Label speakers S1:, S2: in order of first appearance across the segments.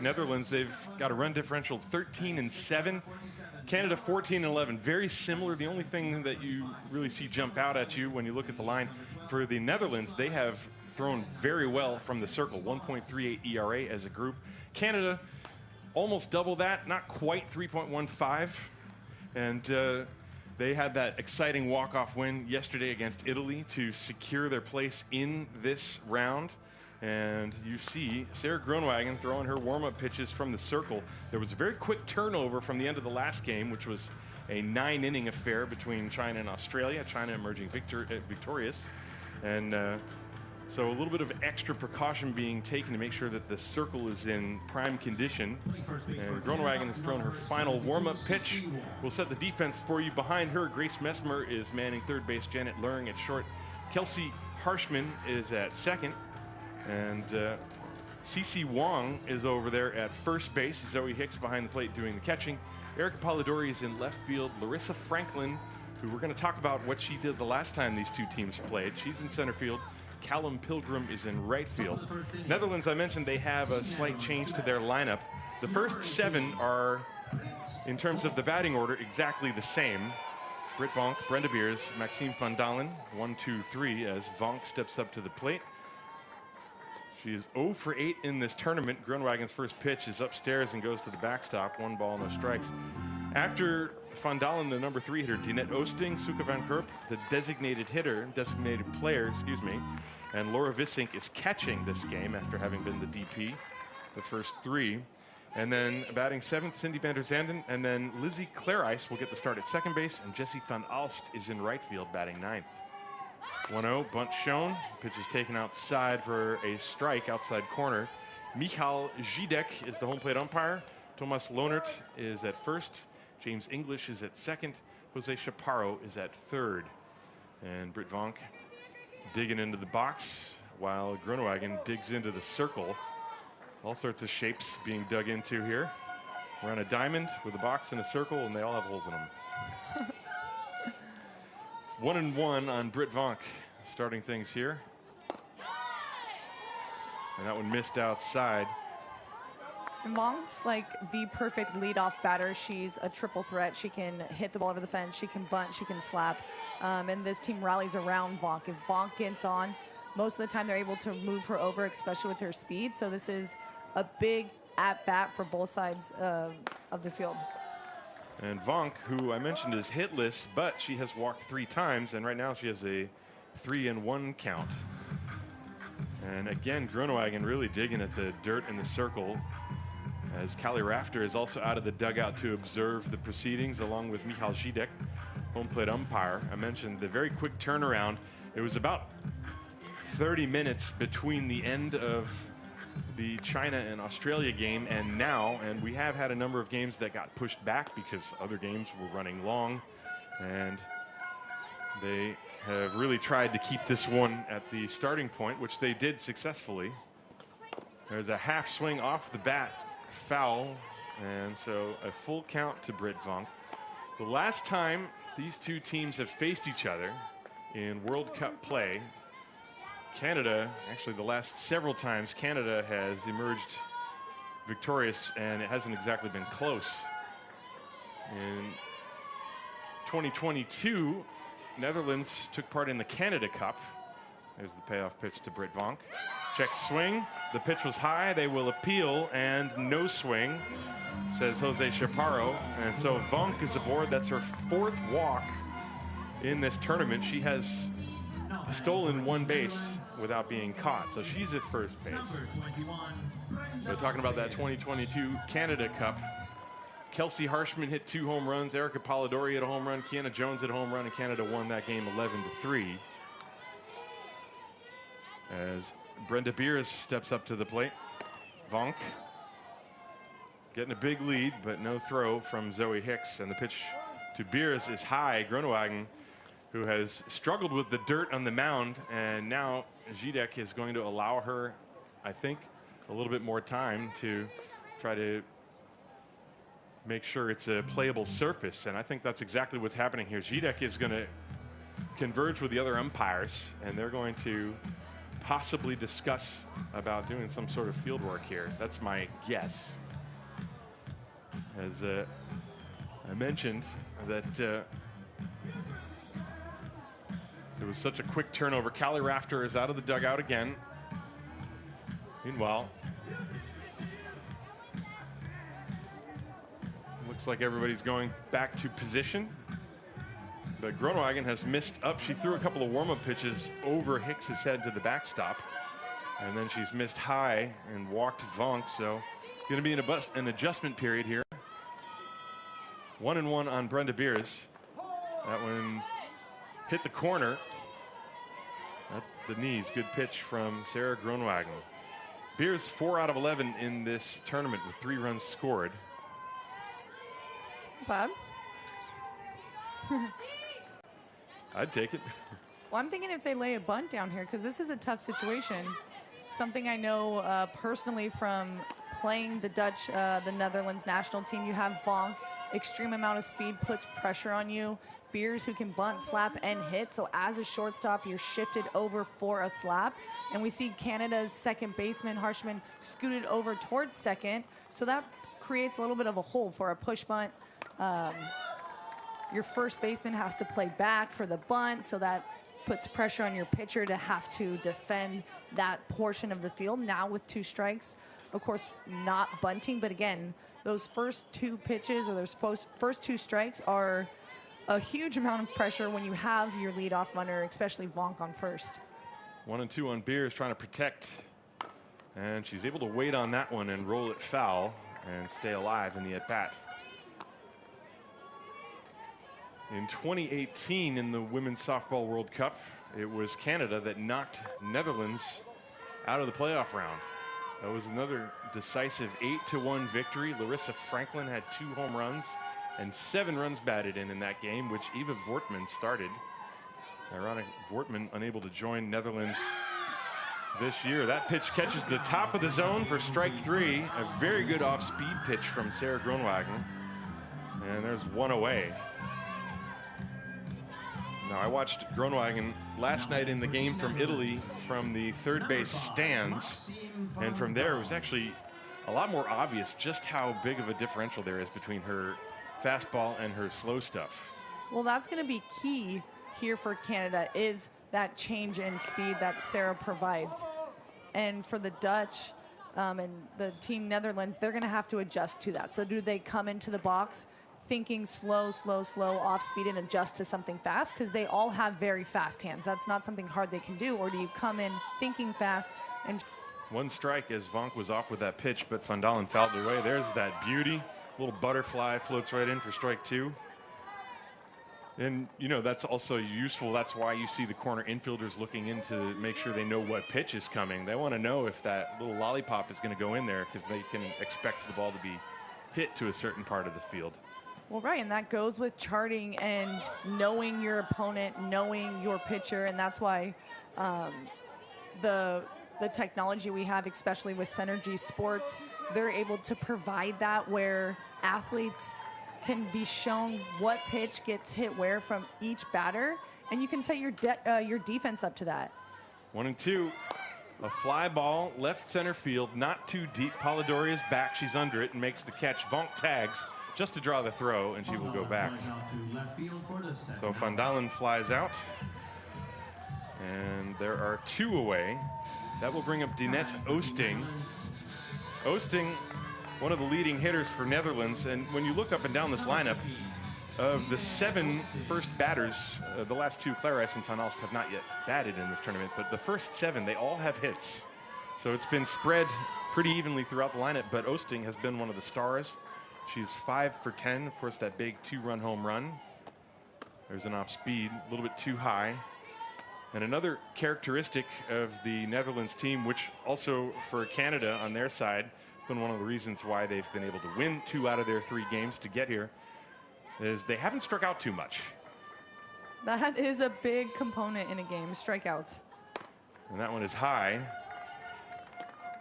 S1: Netherlands, they've got a run differential 13-7. Canada 14-11, very similar. The only thing that you really see jump out at you when you look at the line for the Netherlands, they have thrown very well from the circle, 1.38 ERA as a group. Canada, almost double that, not quite 3.15. And they had that exciting walk-off win yesterday against Italy to secure their place in this round. And you see Sarah Groenewegen throwing her warm-up pitches from the circle. There was a very quick turnover from the end of the last game, which was a 9-inning affair between China and Australia. China emerging victorious. And so a little bit of extra precaution being taken to make sure that the circle is in prime condition. And Groenewegen has thrown her final warm-up pitch. We'll set the defense for you. Behind her, Grace Messmer is manning third base. Janet Luring at short. Kelsey Harshman is at second. And Cece Wong is over there at first base. Zoe Hicks behind the plate doing the catching. Erica Polidori is in left field. Larissa Franklin, who we're going to talk about what she did the last time these two teams played. She's in center field. Callum Pilgrim is in right field. Netherlands, I mentioned, they have a slight change to their lineup. The first 7 are, in terms of the batting order, exactly the same. Britt Vonk, Brenda Beers, Maxime van Dalen, 1, 2, 3, as Vonk steps up to the plate. She is 0 for 8 in this tournament. Groenewegen's first pitch is upstairs and goes to the backstop. 1 ball, no strikes. After Van Dalen, the number 3 hitter, Dinette Oosting, Suke van Kurp, the designated player, excuse me, and Laura Vissink is catching this game after having been the DP, the first 3. And then batting 7th, Cindy van der Zanden, and then Lizzie Clarice will get the start at second base, and Jessie van Alst is in right field batting 9th. 1-0, bunt shown. Pitch is taken outside for a strike outside corner. Michal Zidek is the home plate umpire. Thomas Lohnert is at first. James English is at second. Jose Chaparro is at third. And Britt Vonk digging into the box while Groenewegen digs into the circle. All sorts of shapes being dug into here. We're on a diamond with a box and a circle, and they all have holes in them. 1-1 on Britt Vonk, starting things here. And that one missed outside.
S2: And Vonk's like the perfect leadoff batter. She's a triple threat. She can hit the ball to the fence. She can bunt. She can slap. And this team rallies around Vonk. If Vonk gets on, most of the time they're able to move her over, especially with her speed. So this is a big at-bat for both sides of the field.
S1: And Vonk, who I mentioned is hitless, but she has walked 3 times, and right now she has a 3-1 count. And again, Groenewegen really digging at the dirt in the circle, as Callie Rafter is also out of the dugout to observe the proceedings, along with Michal Zidek, home plate umpire. I mentioned the very quick turnaround. It was about 30 minutes between the end of the China and Australia game and now, and we have had a number of games that got pushed back because other games were running long, and they have really tried to keep this one at the starting point, which they did successfully. There's a half swing off the bat, foul, and so a full count to Britt Vonk. The last time these two teams have faced each other in World Cup play, Canada, actually the last several times, Canada has emerged victorious, and it hasn't exactly been close. In 2022, Netherlands took part in the Canada Cup. There's the payoff pitch to Britt Vonk. Check swing. The pitch was high. They will appeal, and no swing, says Jose Chaparro. And so Vonk is aboard. That's her 4th walk in this tournament. She has stolen 1 base without being caught, so she's at first base. But talking about that 2022 Canada Cup, Kelsey Harshman hit 2 home runs, Erica Polidori hit a home run, Kiana Jones hit a home run, and Canada won that game 11-3. As Brenda Beers steps up to the plate. Vonk getting a big lead, but no throw from Zoe Hicks, and the pitch to Beers is high. Groenewegen, who has struggled with the dirt on the mound, and now Zidek is going to allow her, I think, a little bit more time to try to make sure it's a playable surface, and I think that's exactly what's happening here. Zidek is going to converge with the other umpires, and they're going to possibly discuss about doing some sort of field work here. That's my guess. As I mentioned that there was such a quick turnover. Callie Rafter is out of the dugout again. Meanwhile, looks like everybody's going back to position. But Groenewegen has missed up. She threw a couple of warm-up pitches over Hicks's head to the backstop. And then she's missed high and walked Vonk. So going to be an adjustment period here. 1-1 on Brenda Beers. That one hit the corner. At the knees. Good pitch from Sarah Groenewegen. Beers 4 out of 11 in this tournament with 3 runs scored.
S2: Bob?
S1: I'd take it.
S2: Well, I'm thinking if they lay a bunt down here, because this is a tough situation. Something I know personally from playing the Netherlands national team. You have Vonk, extreme amount of speed, puts pressure on you. Beers who can bunt, slap, and hit. So as a shortstop, you're shifted over for a slap. And we see Canada's second baseman, Harshman, scooted over towards second. So that creates a little bit of a hole for a push bunt. Your first baseman has to play back for the bunt, so that puts pressure on your pitcher to have to defend that portion of the field. Now with 2 strikes, of course, not bunting, but again, those first 2 pitches or those first 2 strikes are a huge amount of pressure when you have your leadoff runner, especially Vonk on first.
S1: 1-2 on Beers, trying to protect. And she's able to wait on that one and roll it foul and stay alive in the at-bat. In 2018 in the Women's Softball World Cup, it was Canada that knocked Netherlands out of the playoff round. That was another decisive 8-1 victory. Larissa Franklin had 2 home runs and 7 runs batted in that game, which Eva Voortman started. Ironic, Voortman unable to join Netherlands this year. That pitch catches the top of the zone for strike 3. A very good off-speed pitch from Sarah Groenewegen. And there's 1 away. Now, I watched Groenewegen last night in the game from Italy from the third base stands. And from there, it was actually a lot more obvious just how big of a differential there is between her fastball and her slow stuff.
S2: Well, that's going to be key here for Canada, is that change in speed that Sarah provides. And for the Dutch and the team Netherlands, they're going to have to adjust to that. So do they come into the box thinking slow, slow, slow, off speed and adjust to something fast? Because they all have very fast hands. That's not something hard they can do. Or do you come in thinking fast and...
S1: 1 strike as Vonk was off with that pitch, but Van Dalen fouled it away. There's that beauty. Little butterfly floats right in for strike 2. And, you know, that's also useful. That's why you see the corner infielders looking in to make sure they know what pitch is coming. They want to know if that little lollipop is going to go in there, because they can expect the ball to be hit to a certain part of the field.
S2: Well, right, and that goes with charting and knowing your opponent, knowing your pitcher, and that's why the technology we have, especially with Synergy Sports, they're able to provide that where athletes can be shown what pitch gets hit where from each batter, and you can set your defense up to that.
S1: 1-2, a fly ball, left center field, not too deep. Polidori's back, she's under it and makes the catch. Vonk tags just to draw the throw, and she will go back. So Van Dalen flies out, and there are 2 away. That will bring up Dinette Oosting. Oosting, one of the leading hitters for Netherlands, and when you look up and down this lineup, of the 7 first batters, the last 2, Clarice and Van Alst, have not yet batted in this tournament, but the first 7, they all have hits. So it's been spread pretty evenly throughout the lineup, but Oosting has been one of the stars. She's 5 for 10, of course, that big 2-run home run. There's an off speed, a little bit too high. And another characteristic of the Netherlands team, which also for Canada on their side, has been one of the reasons why they've been able to win 2 out of their 3 games to get here, is they haven't struck out too much.
S2: That is a big component in a game, strikeouts.
S1: And that one is high.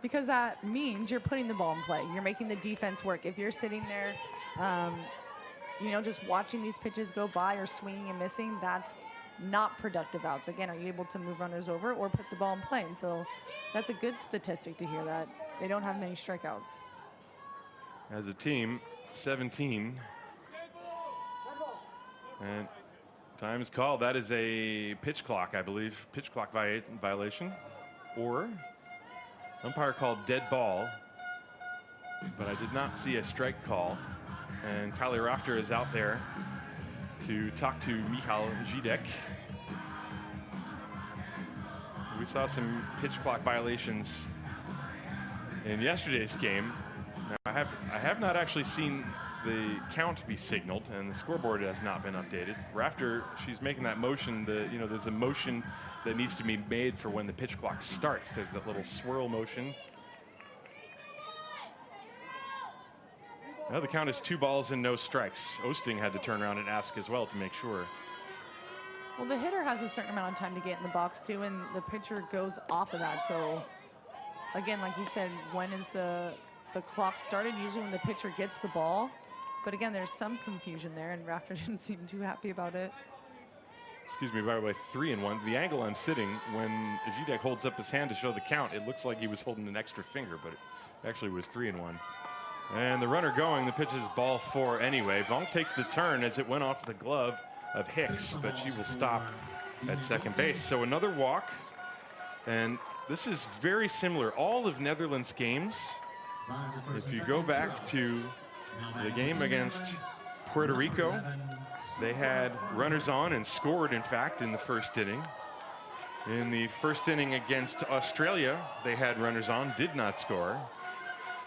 S2: Because that means you're putting the ball in play. You're making the defense work. If you're sitting there, you know, just watching these pitches go by or swinging and missing, that's not productive outs. Again, are you able to move runners over or put the ball in play? And so that's a good statistic to hear that they don't have many strikeouts.
S1: As a team, 17. And time is called. That is a pitch clock, I believe. Pitch clock violation. Or umpire called dead ball. But I did not see a strike call. And Kylie Rafter is out there to talk to Michal Zidek. We saw some pitch clock violations in yesterday's game. Now, I have not actually seen the count be signaled, and the scoreboard has not been updated. Rafter, she's making that motion. There's a motion that needs to be made for when the pitch clock starts. There's that little swirl motion. Now the count is 2 balls and no strikes. Osting had to turn around and ask as well to make sure.
S2: Well, the hitter has a certain amount of time to get in the box too, and the pitcher goes off of that. So again, like you said, when is the clock started? Usually when the pitcher gets the ball. But again, there's some confusion there, and Rafter didn't seem too happy about it.
S1: Excuse me, by the way, 3-1. The angle I'm sitting, when Zidek holds up his hand to show the count, it looks like he was holding an extra finger, but it actually was 3-1. And the runner going, the pitch is ball 4 anyway. Vonk takes the turn as it went off the glove of Hicks, but she will stop at second base. So another walk, and this is very similar. All of Netherlands' games, if you go back to the game against Puerto Rico, they had runners on and scored, in fact, in the first inning. In the first inning against Australia, they had runners on, did not score.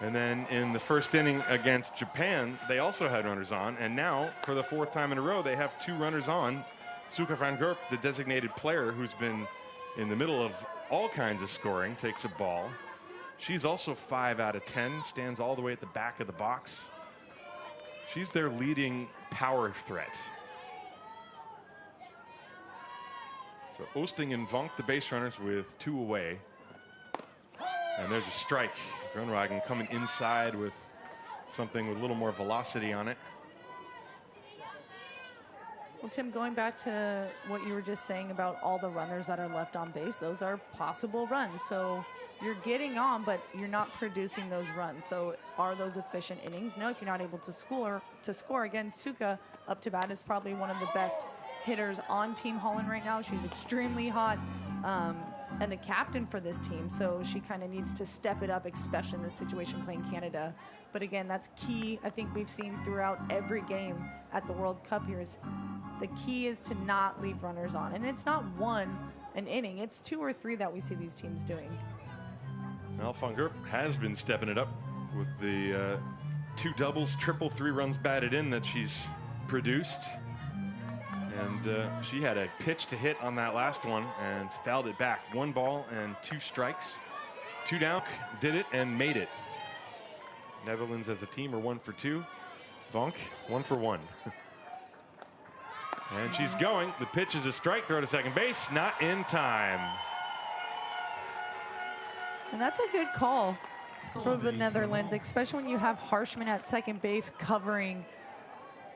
S1: And then in the first inning against Japan, they also had runners on. And now, for the 4th time in a row, they have 2 runners on. Suka van Gerp, the designated player who's been in the middle of all kinds of scoring, takes a ball. She's also 5 out of 10, stands all the way at the back of the box. She's their leading power threat. So Osting and Vonk, the base runners, with 2 away. And there's a strike. Groenewegen coming inside with something with a little more velocity on it.
S2: Well, Tim, going back to what you were just saying about all the runners that are left on base, those are possible runs. So you're getting on, but you're not producing those runs. So are those efficient innings? No, if you're not able to score. Again, Suka up to bat is probably one of the best hitters on Team Holland right now. She's extremely hot. And the captain for this team, so she kind of needs to step it up, especially in this situation playing Canada. But again, that's key. I think we've seen throughout every game at the World Cup here is the key is to not leave runners on. And it's not an inning, it's 2 or 3 that we see these teams doing.
S1: Well, van Gerp has been stepping it up with the 2 doubles, triple 3 runs batted in that she's produced. And she had a pitch to hit on that last one and fouled it back. 1 ball and 2 strikes. 2 down, did it and made it. Netherlands as a team are 1 for 2. Vonk, 1 for 1. And she's going. The pitch is a strike. Throw to second base. Not in time.
S2: And that's a good call for the Netherlands, especially when you have Harshman at second base covering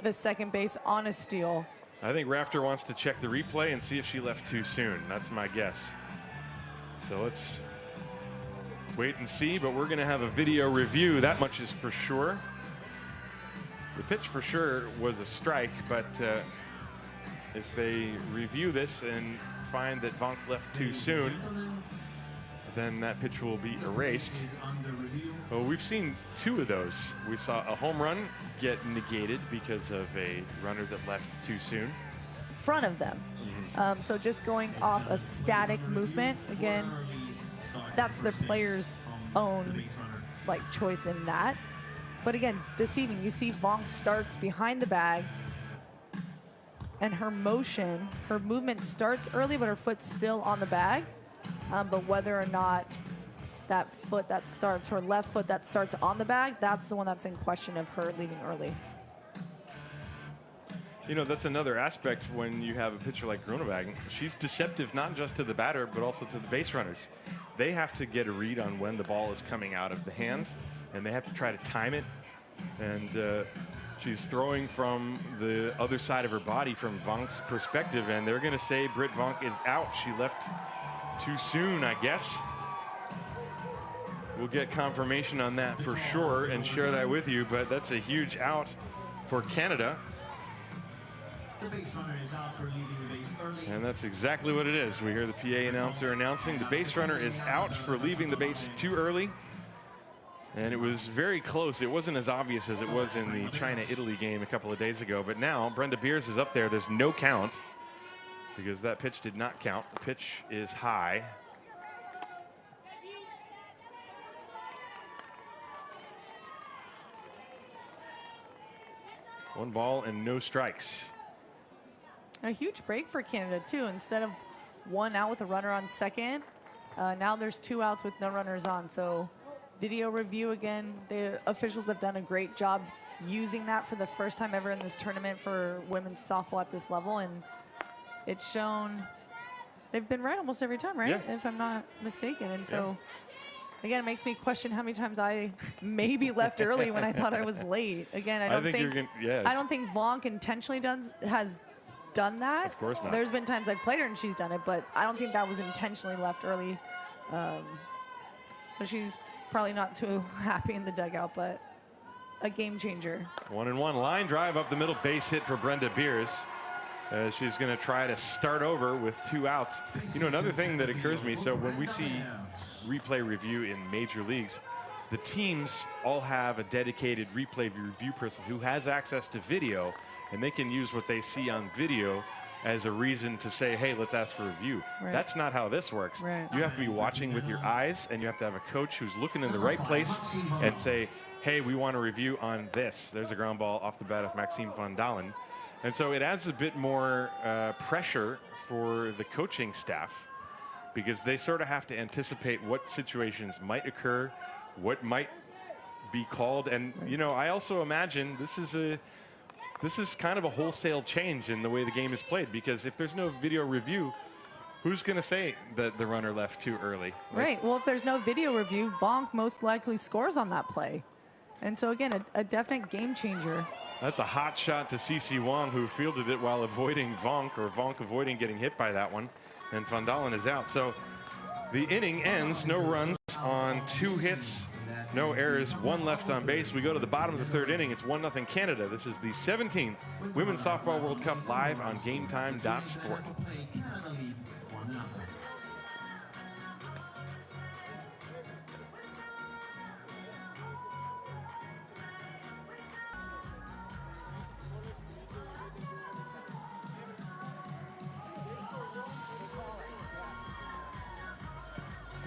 S2: the second base on a steal.
S1: I think Rafter wants to check the replay and see if she left too soon. That's my guess. So let's wait and see, but we're going to have a video review. That much is for sure. The pitch for sure was a strike, but if they review this and find that Vonk left too soon, then that pitch will be erased. Well, we've seen 2 of those. We saw a home run get negated because of a runner that left too soon.
S2: In front of them. So just going off a static movement, again, that's the player's own choice in that. But again, deceiving. You see Vonk starts behind the bag, and her movement starts early, but her foot's still on the bag. But whether or not that foot that starts, her left foot that starts on the bag, that's the one that's in question of her leaving early.
S1: You know, that's another aspect when you have a pitcher like Groenewegen. She's deceptive not just to the batter, but also to the base runners. They have to get a read on when the ball is coming out of the hand, and they have to try to time it. And She's throwing from the other side of her body from Vonk's perspective, and they're going to say Britt Vonk is out. She left too soon, I guess. We'll get confirmation on that for sure and share that with you, but that's a huge out for Canada.
S3: The base runner is out for leaving the base early.
S1: And that's exactly what it is. We hear the PA announcer announcing the base runner is out for leaving the base too early. And it was very close. It wasn't as obvious as it was in the China-Italy game a couple of days ago. But now Brenda Beers is up there. There's no count because that pitch did not count. The pitch is high. One ball and no strikes.
S2: A huge break for Canada, too. Instead of one out with a runner on second, now there's 2 outs with no runners on. So video review again. The officials have done a great job using that for the first time ever in this tournament for women's softball at this level. And it's shown they've been right almost every time, right?
S1: Yeah.
S2: If I'm not mistaken. And so, again, it makes me question how many times I maybe left early when I thought I was late. Again, I don't think Vonk intentionally has done that.
S1: Of course not.
S2: There's been times I've played her and she's done it, but I don't think that was intentionally left early. So she's probably not too happy in the dugout, but a game changer.
S1: 1-1 line drive up the middle, base hit for Brenda Beers. She's going to try to start over with 2 outs. You know, another thing that occurs to me, so when we see replay review in major leagues, the teams all have a dedicated replay review person who has access to video, and they can use what they see on video as a reason to say, hey, let's ask for review.
S2: Right.
S1: That's not how this works.
S2: Right.
S1: You have to be watching with your eyes, and you have to have a coach who's looking in the right place and say, hey, we want a review on this. There's a ground ball off the bat of Maxime Van Dalen. And so it adds a bit more pressure for the coaching staff because they sort of have to anticipate what situations might occur, what might be called. And, you know, I also imagine this is kind of a wholesale change in the way the game is played, because if there's no video review, who's going to say that the runner left too early?
S2: Right. Well, if there's no video review, Vonk most likely scores on that play. And so, again, a definite game changer.
S1: That's a hot shot to CeCe Wong, who fielded it while avoiding Vonk, or Vonk avoiding getting hit by that one. And Van Dalen is out. So the inning ends, no runs on 2 hits, no errors, 1 left on base. We go to the bottom of the 3rd inning. It's 1-0 Canada. This is the 17th Women's Softball World Cup live on GameTime.sport.
S3: Canada leads 1-0.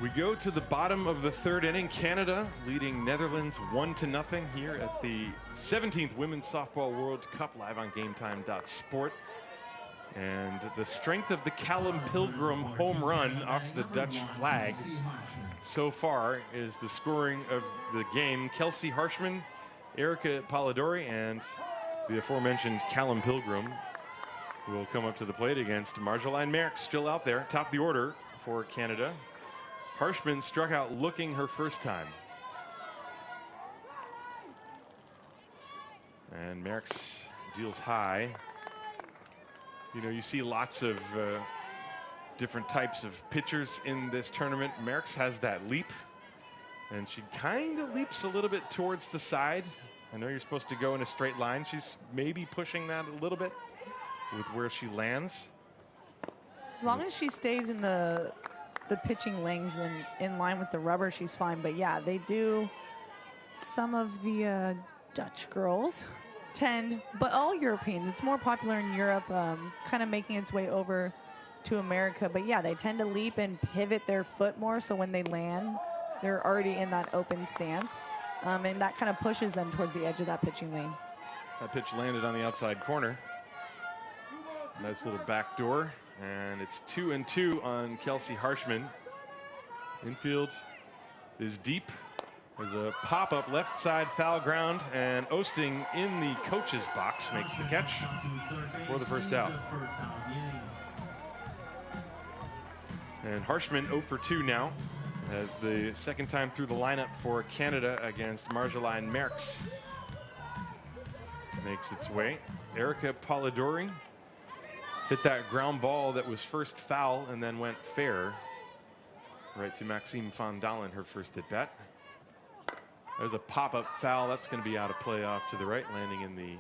S1: We go to the bottom of the 3rd inning. Canada leading Netherlands 1-0 here at the 17th Women's Softball World Cup live on GameTime.sport. And the strength of the Callum Pilgrim home run off the Dutch flag so far is the scoring of the game. Kelsey Harshman, Erica Polidori, and the aforementioned Callum Pilgrim will come up to the plate against Marjolaine Merckx, still out there, top of the order for Canada. Harshman struck out looking her first time. And Merckx deals high. You know, you see lots of different types of pitchers in this tournament. Merckx has that leap, and she kind of leaps a little bit towards the side. I know you're supposed to go in a straight line. She's maybe pushing that a little bit with where she lands.
S2: As long as she stays in the pitching lanes and in line with the rubber, she's fine. But yeah, they do, some of the Dutch girls tend, but all Europeans, it's more popular in Europe, kind of making its way over to America. But yeah, they tend to leap and pivot their foot more, so when they land, they're already in that open stance. And that kind of pushes them towards the edge of that pitching lane.
S1: That pitch landed on the outside corner. Nice little back door. And it's 2-2 on Kelsey Harshman. Infield is deep. There's a pop-up left side foul ground, and Osting in the coach's box makes the catch for the first out. And Harshman 0 for 2 now, as the second time through the lineup for Canada against Marjolaine Merckx. makes its way. Erica Polidori hit that ground ball that was first foul and then went fair right to Maxime van Dalen, her first at bat. There's a pop-up foul. That's going to be out of play off to the right, landing in the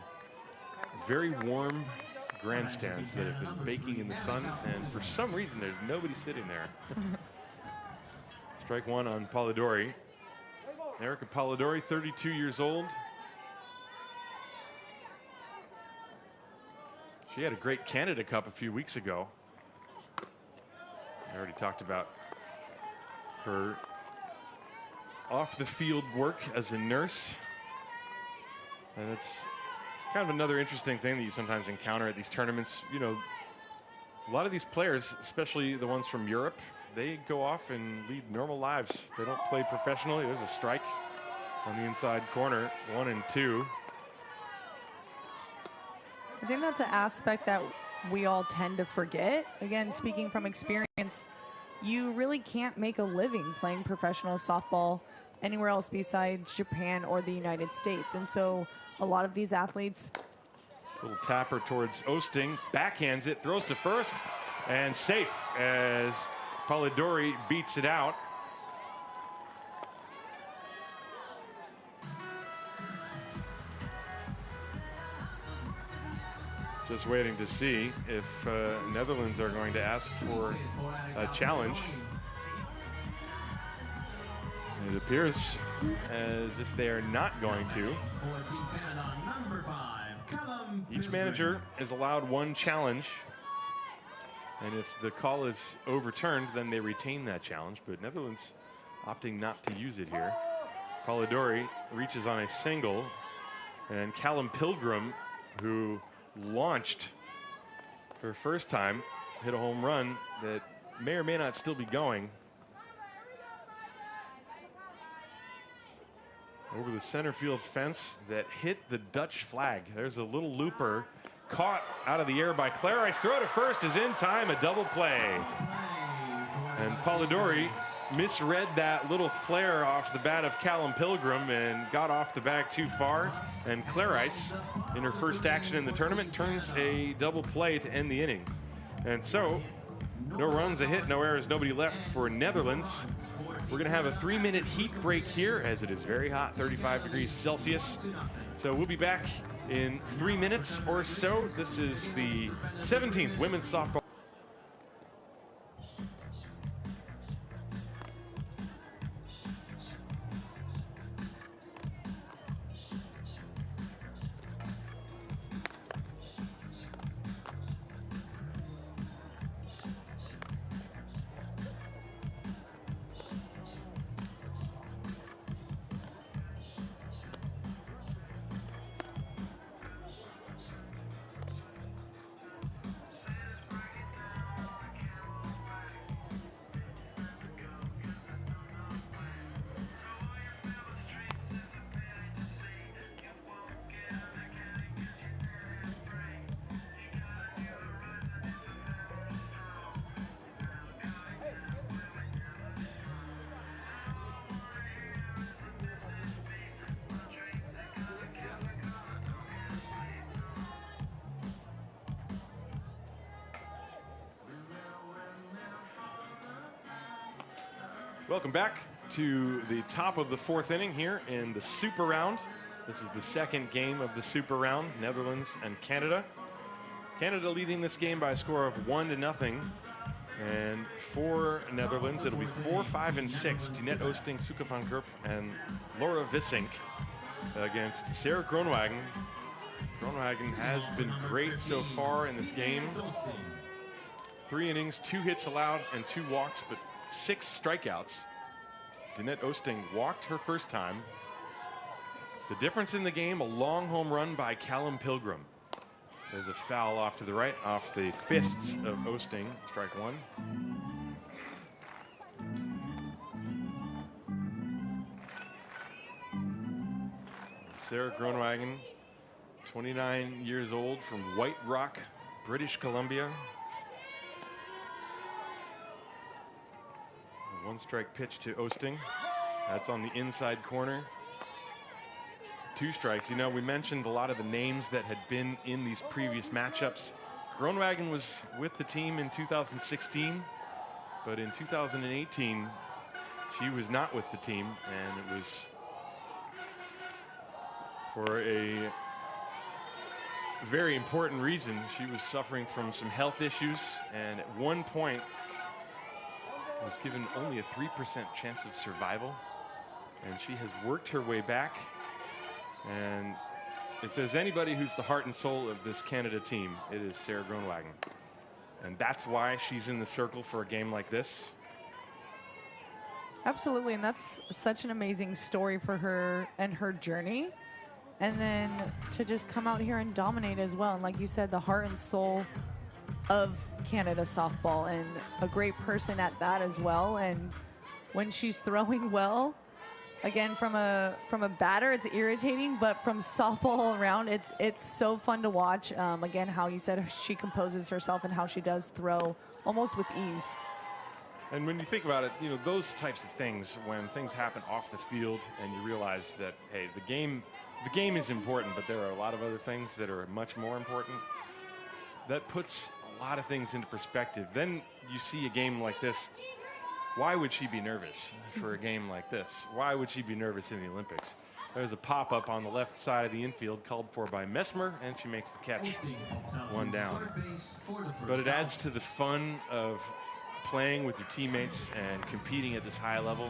S1: very warm grandstands that have been baking in the sun. And for some reason, there's nobody sitting there. Strike one on Polidori. Erica Polidori, 32 years old. She had a great Canada Cup a few weeks ago. I already talked about her off-the-field work as a nurse. And it's kind of another interesting thing that you sometimes encounter at these tournaments. You know, a lot of these players, especially the ones from Europe, they go off and lead normal lives. They don't play professionally. There's a strike on the inside corner, 1-2.
S2: I think that's an aspect that we all tend to forget. Again, speaking from experience, you really can't make a living playing professional softball anywhere else besides Japan or the United States. And so a lot of these athletes.
S1: Little tapper towards Osting, backhands it, throws to first, and safe as Polidori beats it out. Just waiting to see if Netherlands are going to ask for a challenge. It appears as if they are not going to. Each manager is allowed one challenge, and if the call is overturned, then they retain that challenge, but Netherlands opting not to use it here. Polidori reaches on a single, and Callum Pilgrim, who launched her first time, hit a home run that may or may not still be going. Over the center field fence that hit the Dutch flag. There's a little looper caught out of the air by Clarice. Throw to first is in time, a double play. And Polidori misread that little flare off the bat of Callum Pilgrim and got off the bag too far. And Clarice, in her first action in the tournament, turns a double play to end the inning. And so, no runs, a hit, no errors, nobody left for Netherlands. We're going to have a 3-minute heat break here as it is very hot, 35 degrees Celsius. So we'll be back in 3 minutes or so. This is the 17th Women's Softball. Welcome back to the top of the 4th inning here in the Super Round. This is the second game of the Super Round, Netherlands and Canada. Canada leading this game by a score of 1-0. And for Netherlands, it'll be 4, 5, and 6. Dinette Oosting, Suke van Gerp, and Laura Vissink against Sarah Groenewegen. Groenewegen has been great so far in this game. 3 innings, 2 hits allowed, and 2 walks, but 6 strikeouts. Dinette Oosting walked her first time. The difference in the game, a long home run by Callum Pilgrim. There's a foul off to the right, off the fists of Oosting. Strike one. Sarah Groenewegen, 29 years old, from White Rock, British Columbia. A 1-strike pitch to Oosting. That's on the inside corner. 2 strikes. You know, we mentioned a lot of the names that had been in these previous matchups. Groenewegen was with the team in 2016, but in 2018, she was not with the team, and it was for a very important reason. She was suffering from some health issues, and at one point was given only a 3% chance of survival, and she has worked her way back. And if there's anybody who's the heart and soul of this Canada team, it is Sarah Groenewegen, and that's why she's in the circle for a game like this.
S2: Absolutely, and that's such an amazing story for her and her journey. And then to just come out here and dominate as well. And like you said, the heart and soul of Canada softball, and a great person at that as well. And when she's throwing well, again, from a batter, it's irritating, but from softball all around, it's so fun to watch. Again, how you said she composes herself and how she does throw almost with ease.
S1: And when you think about it, you know, those types of things, when things happen off the field and you realize that, hey, the game is important, but there are a lot of other things that are much more important, that puts a lot of things into perspective. Then you see a game like this. Why would she be nervous for a game like this? Why would she be nervous in the Olympics? There's a pop-up on the left side of the infield called for by Mesmer, and she makes the catch. 1 down. But it adds to the fun of playing with your teammates and competing at this high level.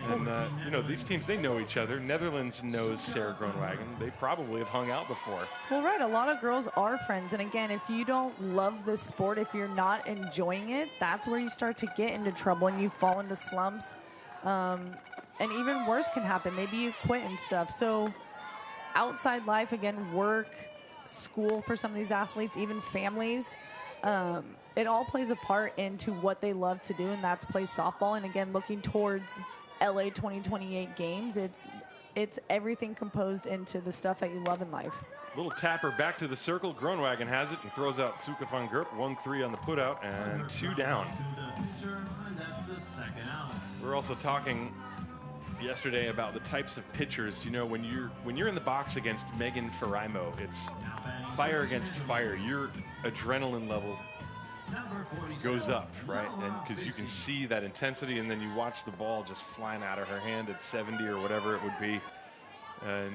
S1: And, you know, these teams, they know each other. Netherlands knows Sarah Groenewegen. They probably have hung out before.
S2: Well, right, a lot of girls are friends. And again, if you don't love this sport, if you're not enjoying it, that's where you start to get into trouble and you fall into slumps. And even worse can happen. Maybe you quit and stuff. So outside life, again, work, school for some of these athletes, even families, it all plays a part into what they love to do, and that's play softball. And again, looking towards LA 2028 games, it's everything composed into the stuff that you love in life.
S1: Little tapper back to the circle. Groenewegen has it and throws out Suka van Gerp. 1-3 on the putout and 2 down. We're also talking yesterday about the types of pitchers. You know, when you're in the box against Megan Faraimo, it's fire against fire. Your adrenaline level goes up, right? And because you can see that intensity, and then you watch the ball just flying out of her hand at 70 or whatever it would be. And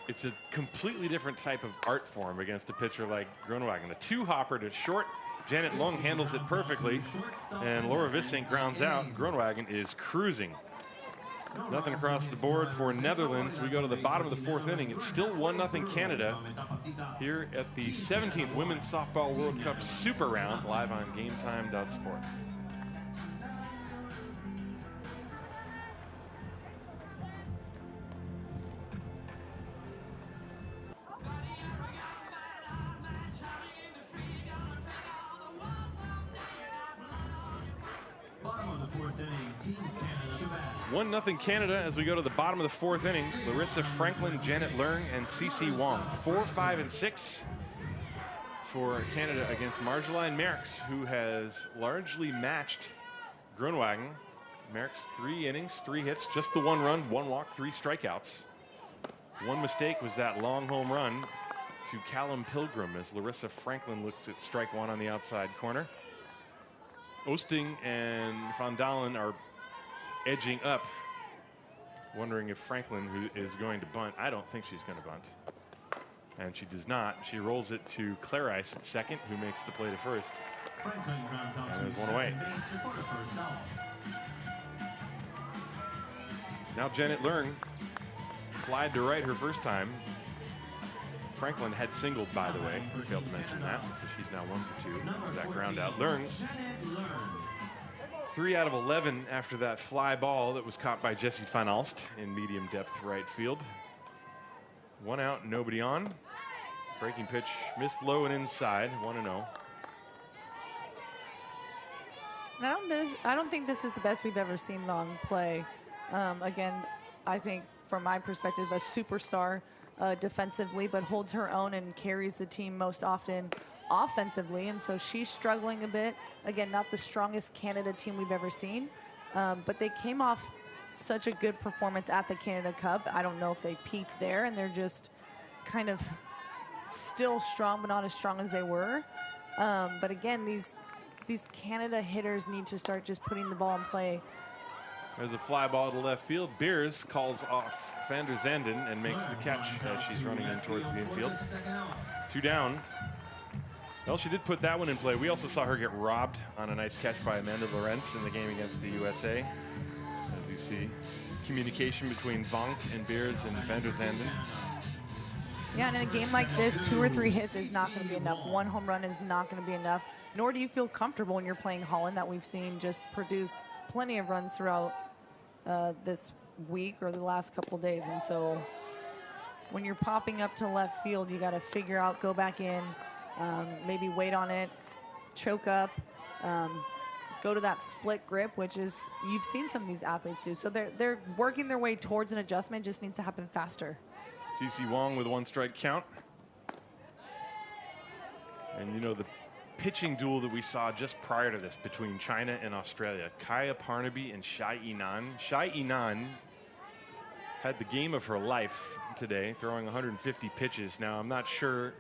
S1: it's a completely different type of art form against a pitcher like Groenewegen. A 2-hopper to short. Janet Lung handles it perfectly, and Laura Vissink grounds out, and Groenewegen is cruising. Nothing across the board for Netherlands. We go to the bottom of the 4th inning. It's still 1-0 Canada here at the 17th Women's Softball World Cup Super Round, live on GameTime.sport.
S3: Bottom of the 4th inning, Team Canada to bat.
S1: 1-0 Canada as we go to the bottom of the 4th inning. Larissa Franklin, Janet Leung, and Cece Wong. 4, 5, and 6 for Canada against Marjolaine Merckx, who has largely matched Groenewegen. Merckx, 3 innings, 3 hits, just the 1 run, 1 walk, 3 strikeouts. One mistake was that long home run to Callum Pilgrim as Larissa Franklin looks at strike 1 on the outside corner. Oosting and Van Dalen are edging up, wondering if Franklin, who is going to bunt. I don't think she's going to bunt. And she does not. She rolls it to Clarice at second, who makes the play to first. And there's 1 away. Now Janet Leung flied to right her first time. Franklin had singled, by the way. Failed to mention that. So she's now 1 for 2 with that ground out. Leung, 3 out of 11 after that fly ball that was caught by Jessie Van Alst in medium depth right field. 1 out, nobody on. Breaking pitch missed low and inside. 1-0.
S2: I don't think this is the best we've ever seen Long play. Again, I think from my perspective, a superstar defensively, but holds her own and carries the team most often offensively. And so she's struggling a bit. Again, not the strongest Canada team we've ever seen, but they came off such a good performance at the Canada Cup. I don't know if they peaked there, and they're just kind of still strong, but not as strong as they were. But again, these Canada hitters need to start just putting the ball in play.
S1: There's a fly ball to left field. Beers calls off Van der Zanden and makes the catch as she's running in towards the infield. 2 down. Well, she did put that one in play. We also saw her get robbed on a nice catch by Amanda Lorenz in the game against the USA. As you see, communication between Vonk and Beers and Van der Zanden.
S2: Yeah, and in a game like this, 2 or 3 hits is not going to be enough. 1 home run is not going to be enough. Nor do you feel comfortable when you're playing Holland, that we've seen just produce plenty of runs throughout this week or the last couple days. And so when you're popping up to left field, you got to figure out, go back in, maybe wait on it, choke up, go to that split grip, which is, you've seen some of these athletes do. So they're working their way towards an adjustment, just needs to happen faster.
S1: CC Wong with 1 strike count. And you know, the pitching duel that we saw just prior to this between China and Australia, Kaya Parnaby and Shai Inan. Shai Inan had the game of her life today, throwing 150 pitches. Now, I'm not sure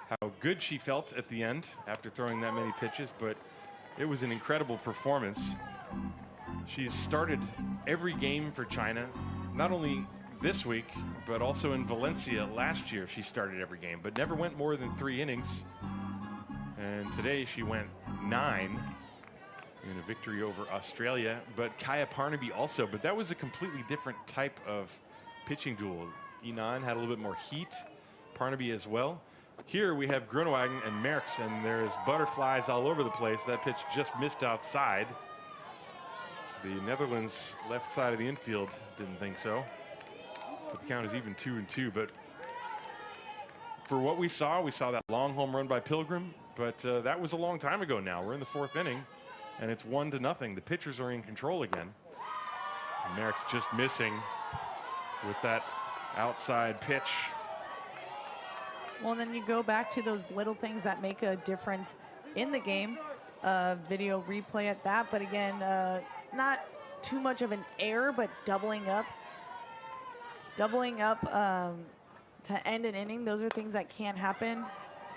S1: how good she felt at the end after throwing that many pitches, but it was an incredible performance. She's started every game for China, not only this week, but also in Valencia last year. She started every game, but never went more than 3 innings. And today she went 9 in a victory over Australia, but Kaya Parnaby also, but that was a completely different type of pitching duel. Inan had a little bit more heat, Parnaby as well. Here we have Groenewegen and Merckx, and there's butterflies all over the place. That pitch just missed outside. The Netherlands left side of the infield didn't think so. But the count is even 2-2, but for what we saw that long home run by Pilgrim, but that was a long time ago now. We're in the 4th inning, and it's 1-0. The pitchers are in control again. And Merckx just missing with that outside pitch.
S2: Well, then you go back to those little things that make a difference in the game. Video replay at that, but again, not too much of an error, but doubling up to end an inning. Those are things that can't happen.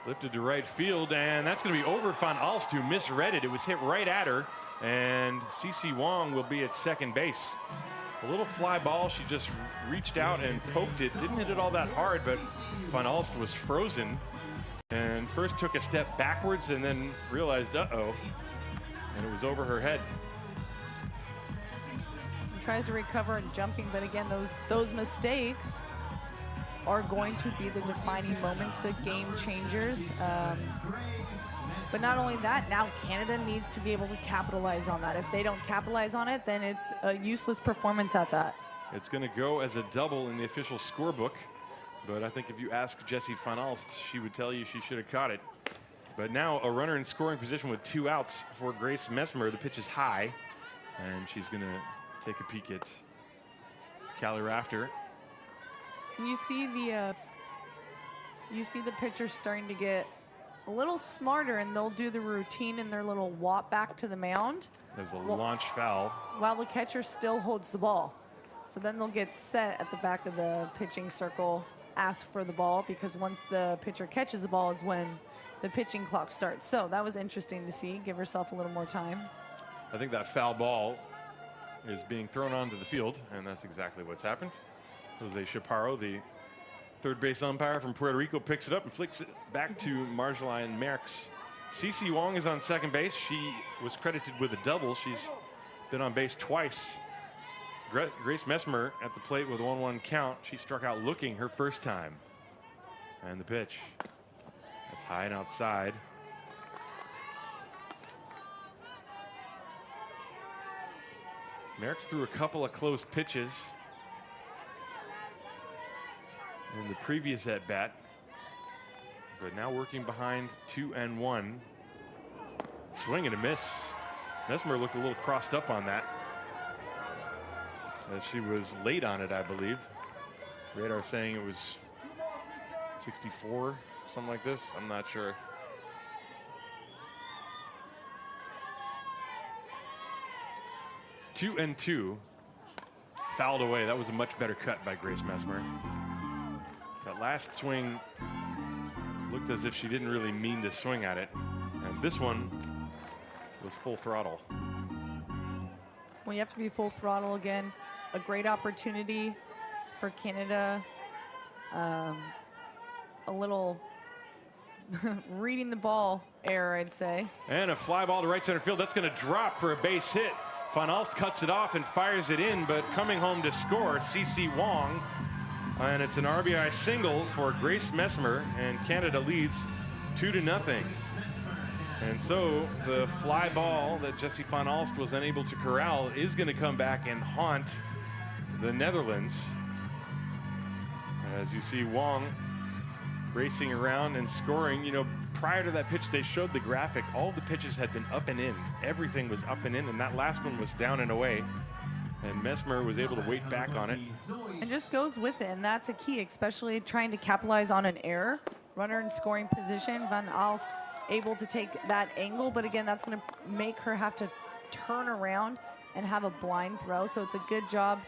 S1: Lifted to right field, and that's going to be over Van Alst, who misread it. It was hit right at her, and CC Wong will be at second base. A little fly ball. She just reached out and poked it. Didn't hit it all that hard, but Van Alst was frozen and first took a step backwards and then realized, uh-oh, and it was over her head.
S2: Tries to recover and jumping, but again, those mistakes are going to be the defining moments, the game changers. But not only that, now Canada needs to be able to capitalize on that. If they don't capitalize on it, then it's a useless performance at that.
S1: It's going to go as a double in the official scorebook, but I think if you ask Jessie Van Alst, she would tell you she should have caught it. But now a runner in scoring position with 2 outs for Grace Messmer. The pitch is high, and she's going to take a peek at Callie Rafter.
S2: You see the pitchers starting to get a little smarter, and they'll do the routine in their little walk back to the mound.
S1: There's a launch foul.
S2: While the catcher still holds the ball. So then they'll get set at the back of the pitching circle, ask for the ball, because once the pitcher catches the ball is when the pitching clock starts. So that was interesting to see. Give herself a little more time.
S1: I think that foul ball is being thrown onto the field, and that's exactly what's happened. Jose Chaparro, the third base umpire from Puerto Rico, picks it up and flicks it back to Marjolaine Merckx. CC Wong is on second base. She was credited with a double. She's been on base twice. Grace Messmer at the plate with a 1-1 count. She struck out looking her first time. And the pitch. That's high and outside. Merckx threw a couple of close pitches in the previous at-bat, but now working behind 2-1. Swing and a miss. Messmer looked a little crossed up on that, as she was late on it, I believe. Radar saying it was 64, something like this. I'm not sure. Two. fouled away. That was a much better cut by Grace Messmer. That last swing looked as if she didn't really mean to swing at it. And this one was full throttle.
S2: Well, you have to be full throttle again. A great opportunity for Canada. A little reading the ball error, I'd say. And
S1: a fly ball to right center field. That's going to drop for a base hit. Van Alst cuts it off and fires it in, but coming home to score, CC Wong. And it's an RBI single for Grace Messmer, and Canada leads 2-0. And so the fly ball that Jessie Van Alst was unable to corral is going to come back and haunt the Netherlands. As you see Wong racing around and scoring. You know, prior to that pitch, they showed the graphic. All the pitches had been up and in. Everything was up and in, and that last one was down and away. And Messmer was able to wait back on it.
S2: And just goes with it, and that's a key, especially trying to capitalize on an error. Runner in scoring position, Van Alst able to take that angle, but again, that's going to make her have to turn around and have a blind throw. So it's a good job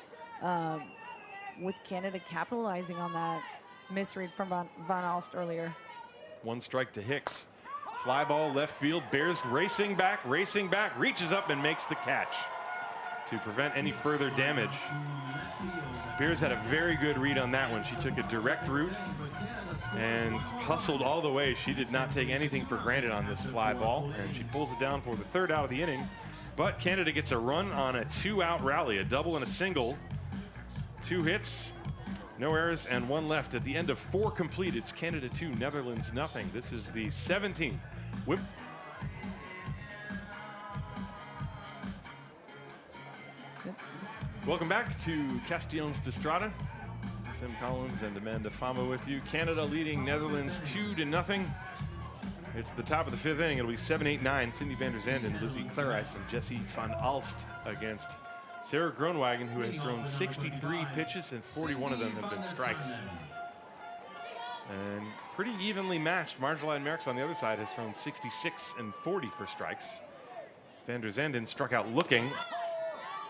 S2: with Canada capitalizing on that misread from Van Alst earlier.
S1: One strike to Hicks. Fly ball left field. Bears racing back, reaches up and makes the catch to prevent any further damage. Bears had a very good read on that one. She took a direct route and hustled all the way. She did not take anything for granted on this fly ball, and she pulls it down for the third out of the inning. But Canada gets a run on a 2-out rally, a double and a single. 2 hits, no errors, and 1 left. At the end of 4 complete, it's Canada 2, Netherlands nothing. This is the 17th. Welcome back to Castellons d'Estrada. Tim Collins and Amanda Fama with you. Canada leading Netherlands 2-0. It's the top of the 5th inning. It'll be 7-8-9. Cindy van der Zanden, Lizzie Clarice, and Jessie Van Alst against Sarah Groenewegen, who has thrown 63 pitches and 41 of them have been strikes. And pretty evenly matched. Marjolein Merckx on the other side has thrown 66 and 40 for strikes. Van der Zanden struck out looking.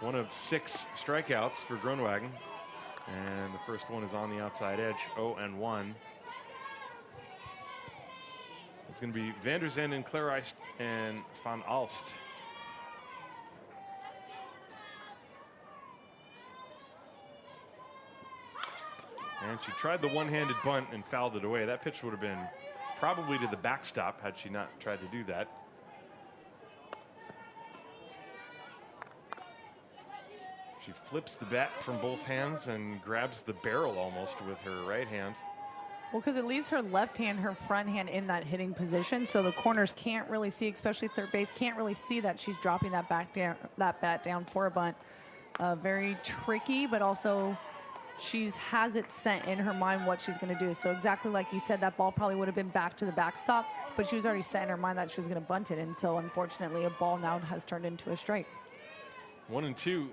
S1: 1 of 6 strikeouts for Groenewegen. And the first one is on the outside edge, 0-1. It's going to be Van der Zanden, Clarice, and Van Alst. And she tried the one-handed bunt and fouled it away. That pitch would have been probably to the backstop had she not tried to do that. She flips the bat from both hands and grabs the barrel almost with her right hand.
S2: Well, because it leaves her left hand, her front hand in that hitting position, so the corners can't really see, especially third base, can't really see that she's dropping that bat down for a bunt. Very tricky, but also has it set in her mind what she's going to do. So exactly like you said, that ball probably would have been back to the backstop, but she was already set in her mind that she was going to bunt it, and so unfortunately, a ball now has turned into a strike.
S1: 1-2.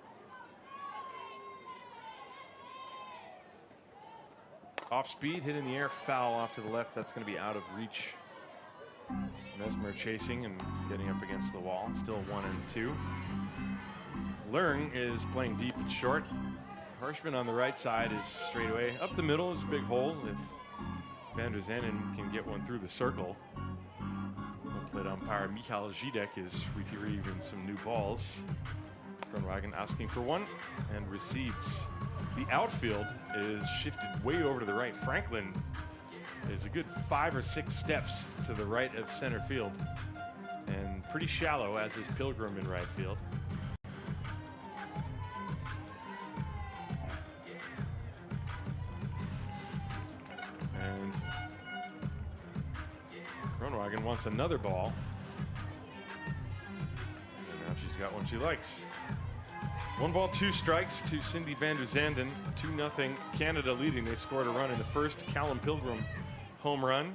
S1: Off speed, hit in the air, foul off to the left. That's going to be out of reach. Messmer chasing and getting up against the wall. Still 1-2. Leung is playing deep and short. Harshman on the right side is straight away. Up the middle is a big hole. If Van der Zanden can get one through the circle. Plate umpire Michael Zidek is retrieving some new balls. Groenewegen asking for one and receives. The outfield is shifted way over to the right. Franklin is a good 5 or 6 steps to the right of center field. And pretty shallow, as is Pilgrim in right field. And Groenewegen wants another ball. And now she's got one she likes. 1 ball, 2 strikes to Cindy van der Zanden. 2-0 Canada leading. They scored a run in the first. Callum Pilgrim home run.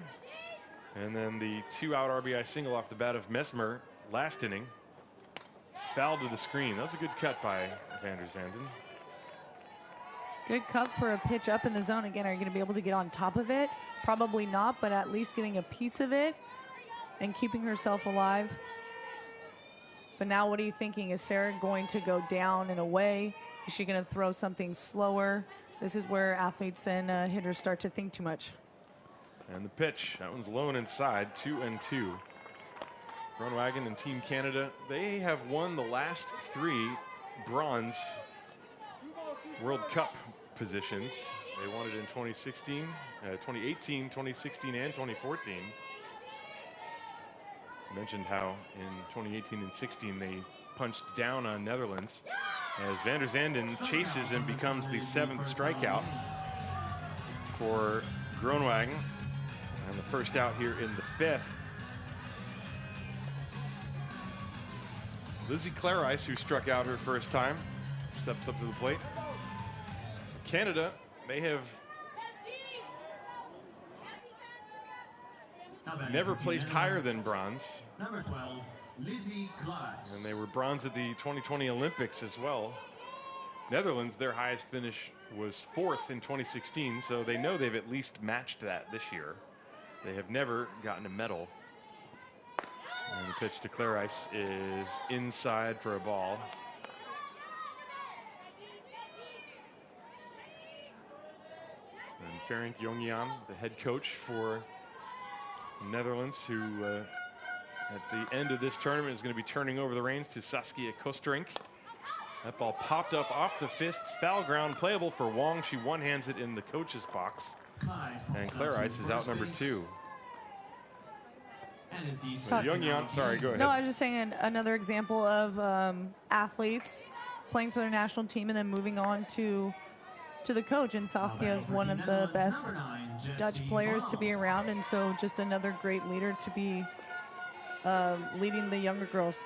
S1: And then the 2-out RBI single off the bat of Messmer last inning. Foul to the screen. That was a good cut by van der Zanden.
S2: Good cut for a pitch up in the zone. Again, are you going to be able to get on top of it? Probably not, but at least getting a piece of it and keeping herself alive. But now what are you thinking? Is Sarah going to go down and away Is she going to throw something slower? This is where athletes and hitters start to think too much.
S1: And the pitch, that one's low and inside, 2-2. Groenewegen and Team Canada, they have won the last 3 bronze World Cup positions. They won it in 2016, 2018, 2016, and 2014. I mentioned how in 2018 and 16 they punched down on Netherlands as van der Zanden chases and becomes the 7th strikeout for Groenewegen, and the first out here in the 5th. Lizzie Clarice, who struck out her first time, steps up to the plate. Canada, they have never placed higher than bronze.
S3: Number 12, Lizzie Clarice.
S1: And they were bronze at the 2020 Olympics as well. Netherlands, their highest finish was 4th in 2016, so they know they've at least matched that this year. They have never gotten a medal. And the pitch to Clarice is inside for a ball. And Ferenc Jongian, the head coach for Netherlands, who at the end of this tournament is going to be turning over the reins to Saskia Kosterink. That ball popped up off the fists, foul ground, playable for Wong. She one-hands it in the coach's box. And Clarice is out number 2. Jongian, sorry, go ahead.
S2: No, I was just saying another example of athletes playing for their national team and then moving on to the coach. And Saskia is one of the best Dutch players to be around, and so just another great leader to be leading the younger girls.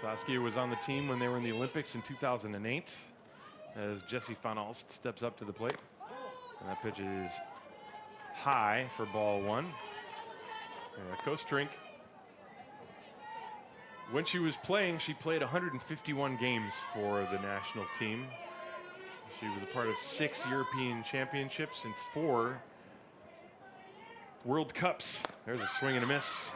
S1: Saskia was on the team when they were in the Olympics in 2008 as Jessie van Alst steps up to the plate. And that pitch is high for ball 1. Kosterink, when she was playing, she played 151 games for the national team. She was a part of 6 European championships and 4 World Cups. There's a swing and a miss.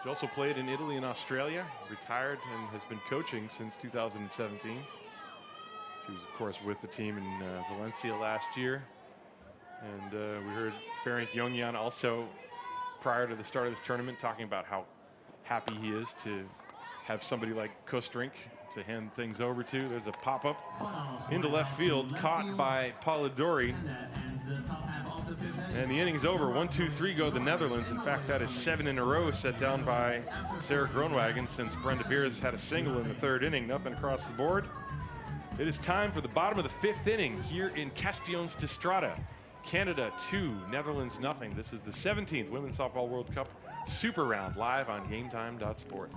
S1: She also played in Italy and Australia, retired, and has been coaching since 2017. She was, of course, with the team in Valencia last year. And we heard Ferenc Jongian also, prior to the start of this tournament, talking about how happy he is to have somebody like Kosterink to hand things over to. There's a pop-up into left field, caught by Polidori. And the inning's over. 1-2-3 go the Netherlands. In fact, that is 7 in a row set down by Sarah Groenewegen since Brenda Beers had a single in the 3rd inning. Nothing across the board. It is time for the bottom of the 5th inning here in Castellons de Strada. Canada 2, Netherlands nothing. This is the 17th Women's Softball World Cup Super Round, live on GameTime.sport.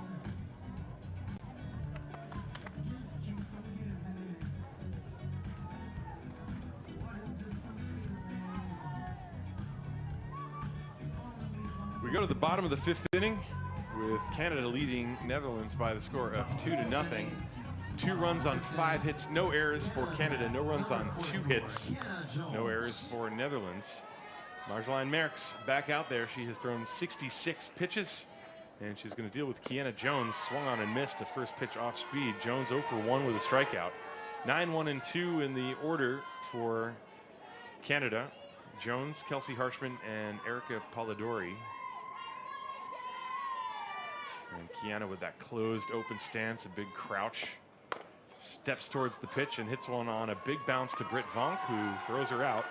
S1: We go to the bottom of the 5th inning with Canada leading Netherlands by the score of 2-0. 2 runs on 5 hits, no errors for Canada, no runs on 2 hits, no errors for Netherlands. Marjolein Merckx back out there. She has thrown 66 pitches, and she's going to deal with Kiana Jones. Swung on and missed the first pitch off speed. Jones 0 for 1 with a strikeout. 9-1-2 in the order for Canada. Jones, Kelsey Harshman, and Erica Polidori. And Kiana with that closed open stance, a big crouch. Steps towards the pitch and hits one on a big bounce to Britt Vonk, who throws her out.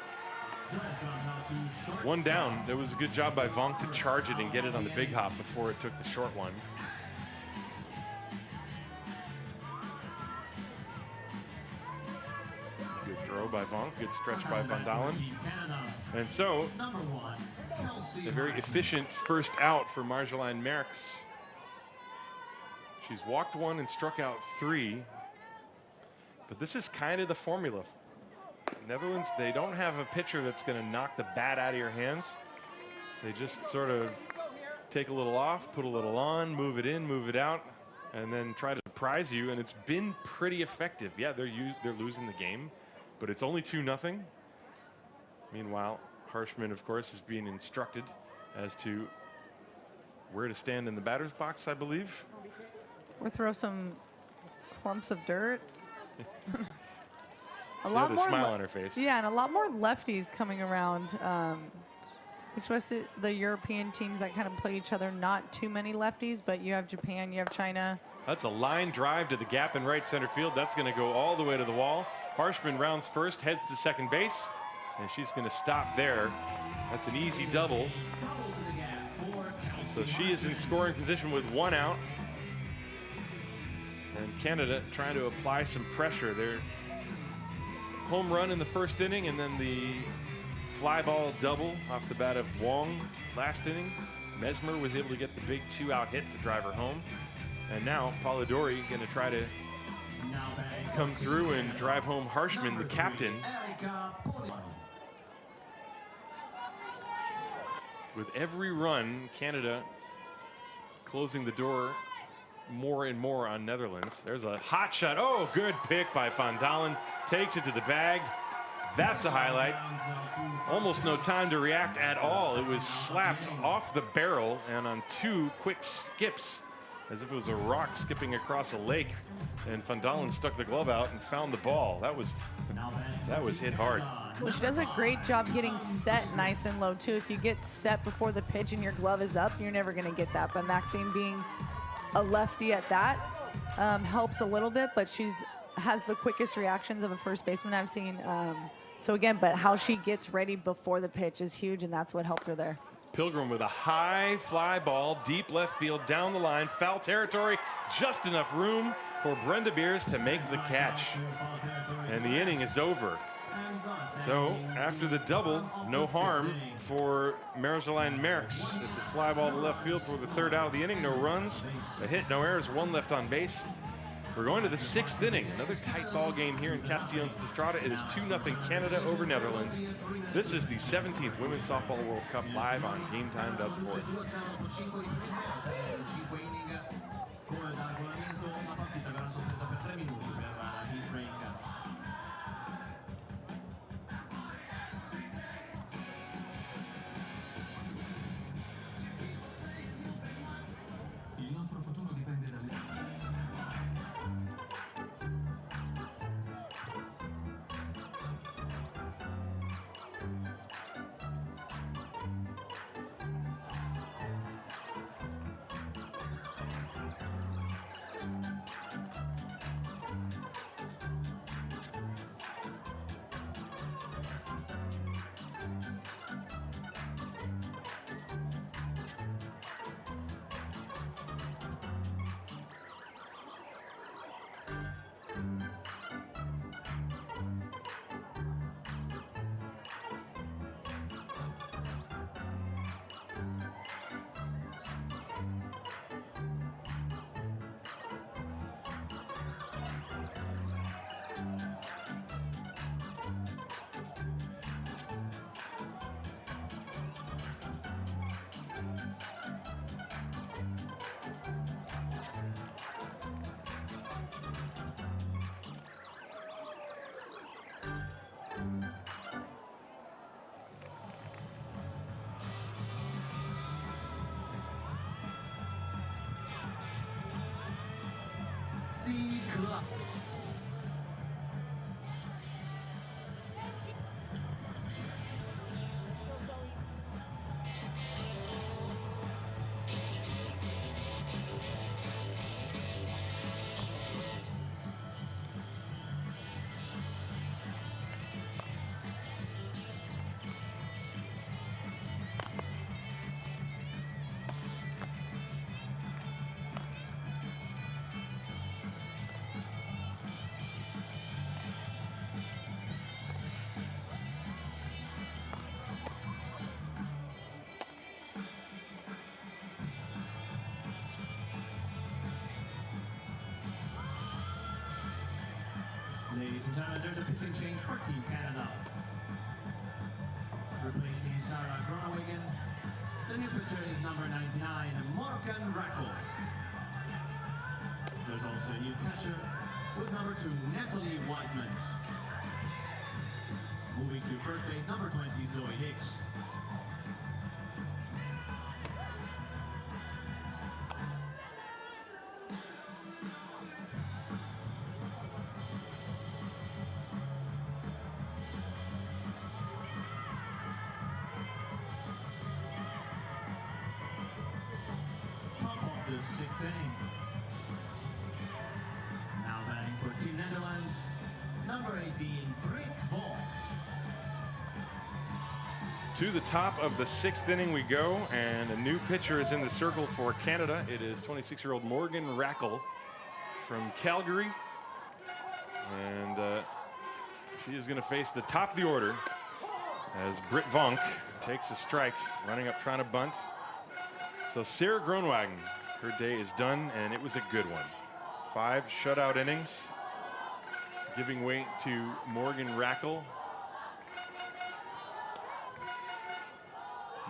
S1: 1 down. There was a good job by Vonk to charge it and get it on the big hop before it took the short one. Good throw by Vonk. Good stretch by Van Dalen. And so, a very efficient first out for Marjolein Merckx. She's walked 1 and struck out 3. But this is kind of the formula. Netherlands, they don't have a pitcher that's going to knock the bat out of your hands. They just sort of take a little off, put a little on, move it in, move it out, and then try to surprise you. And it's been pretty effective. Yeah, they're losing the game, but it's only 2-0. Meanwhile, Harshman, of course, is being instructed as to where to stand in the batter's box, I believe.
S2: Or throw some clumps of dirt.
S1: She had a smile on her face.
S2: Yeah, and a lot more lefties coming around. Especially the European teams that kind of play each other. Not too many lefties, but you have Japan, you have China.
S1: That's a line drive to the gap in right center field. That's going to go all the way to the wall. Harshman rounds first, heads to second base, and she's going to stop there. That's an easy double. So she is in scoring position with 1 out. And Canada trying to apply some pressure. Their home run in the first inning, and then the fly ball double off the bat of Wong last inning. Mesmer was able to get the big 2-out hit to drive her home. And now Polidori going to try to come through and drive home Harshman, the captain. With every run, Canada closing the door more and more on Netherlands. There's a hot shot. Oh, good pick by Van Dalen. Takes it to the bag. That's a highlight. Almost no time to react at all. It was slapped off the barrel and on 2 quick skips, as if it was a rock skipping across a lake. And Van Dalen stuck the glove out and found the ball. That was hit hard.
S2: Well, she does a great job getting set nice and low, too. If you get set before the pitch and your glove is up, you're never going to get that. But Maxine being a lefty at that helps a little bit, but has the quickest reactions of a first baseman I've seen. So again, but how she gets ready before the pitch is huge, and that's what helped her there.
S1: Pilgrim with a high fly ball, deep left field, down the line, foul territory, just enough room for Brenda Beers to make the catch. And the inning is over. So after the double, no harm for Marijoline Merckx. It's a fly ball to left field for the 3rd out of the inning. No runs, a hit, no errors, 1 left on base. We're going to the 6th inning. Another tight ball game here in Castellones de Strada. It is 2-0 Canada over Netherlands. This is the 17th Women's Softball World Cup live on GameTime.sport.
S3: Ladies and gentlemen, there's a pitching change for Team Canada. Replacing Sarah Groenewegen, the new pitcher is number 99, Morgan Rackel. There's also a new catcher with number 2, Natalie Whiteman. Moving to first base, number 20, Zoe Hicks. inning. Now batting for Team Netherlands, number 18, Britt Volk.
S1: To the top of the 6th inning we go, and a new pitcher is in the circle for Canada. It is 26-year-old Morgan Rackle from Calgary. And she is going to face the top of the order as Britt Vonk takes a strike, running up trying to bunt. So Sarah Groenwagen, her day is done, and it was a good one. 5 shutout innings, giving way to Morgan Rackle.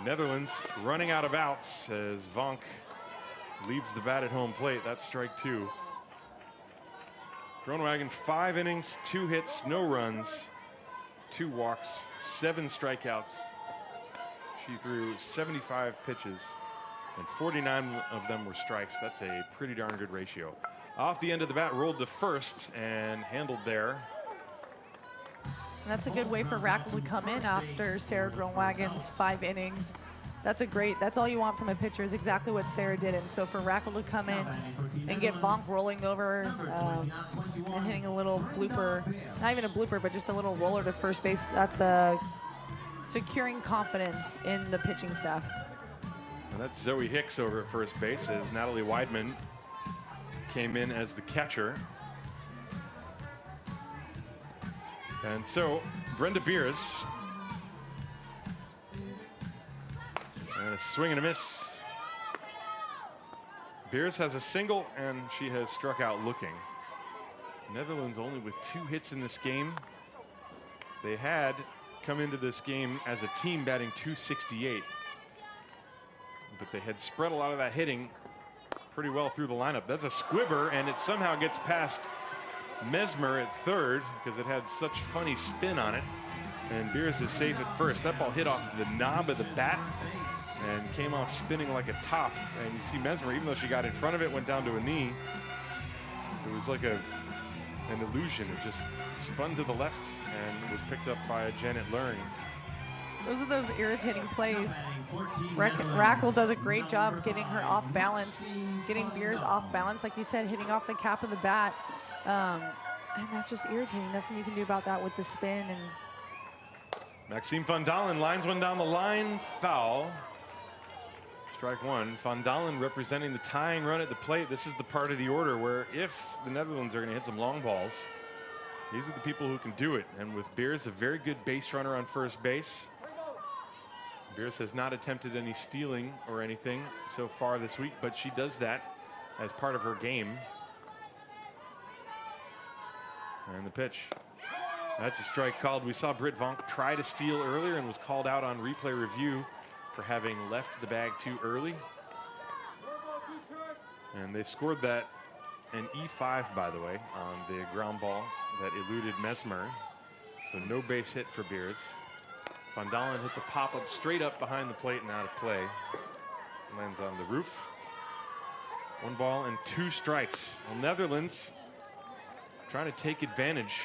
S1: Netherlands running out of outs as Vonk leaves the bat at home plate. That's strike 2. Groenwagen, 5 innings, 2 hits, no runs, 2 walks, 7 strikeouts. She threw 75 pitches, and 49 of them were strikes. That's a pretty darn good ratio. Off the end of the bat, rolled to first and handled there.
S2: And that's a good way for Rackle to come in after Sarah Groenwagen's 5 innings. That's all you want from a pitcher, is exactly what Sarah did. And so for Rackle to come in and get Vonk rolling over and hitting a little blooper, not even a blooper, but just a little roller to first base, that's securing confidence in the pitching staff.
S1: And that's Zoe Hicks over at first base as Natalie Weidman came in as the catcher. And so Brenda Beers, and a swing and a miss. Beers has a single, and she has struck out looking. Netherlands only with 2 hits in this game. They had come into this game as a team batting .268, but they had spread a lot of that hitting pretty well through the lineup. That's a squibber, and it somehow gets past Mesmer at third because it had such funny spin on it. And Beers is safe at first. That ball hit off the knob of the bat and came off spinning like a top. And you see Mesmer, even though she got in front of it, went down to a knee. It was like an illusion. It just spun to the left and was picked up by Janet Luring.
S2: Those are those irritating plays. Rackle does a great job getting her off balance, getting Beers off balance, like you said, hitting off the cap of the bat. And that's just irritating. Nothing you can do about that with the spin. And
S1: Maxime Van Dalen lines one down the line, foul. Strike 1. Van Dalen representing the tying run at the plate. This is the part of the order where if the Netherlands are going to hit some long balls, these are the people who can do it. And with Beers, a very good base runner on first base. Beers has not attempted any stealing or anything so far this week, but she does that as part of her game. And the pitch. That's a strike called. We saw Britt Vonk try to steal earlier and was called out on replay review for having left the bag too early. And they scored that an E5, by the way, on the ground ball that eluded Mesmer. So no base hit for Beers. Van Dalen hits a pop-up straight up behind the plate and out of play. Lands on the roof. 1 ball and 2 strikes. Well, Netherlands trying to take advantage.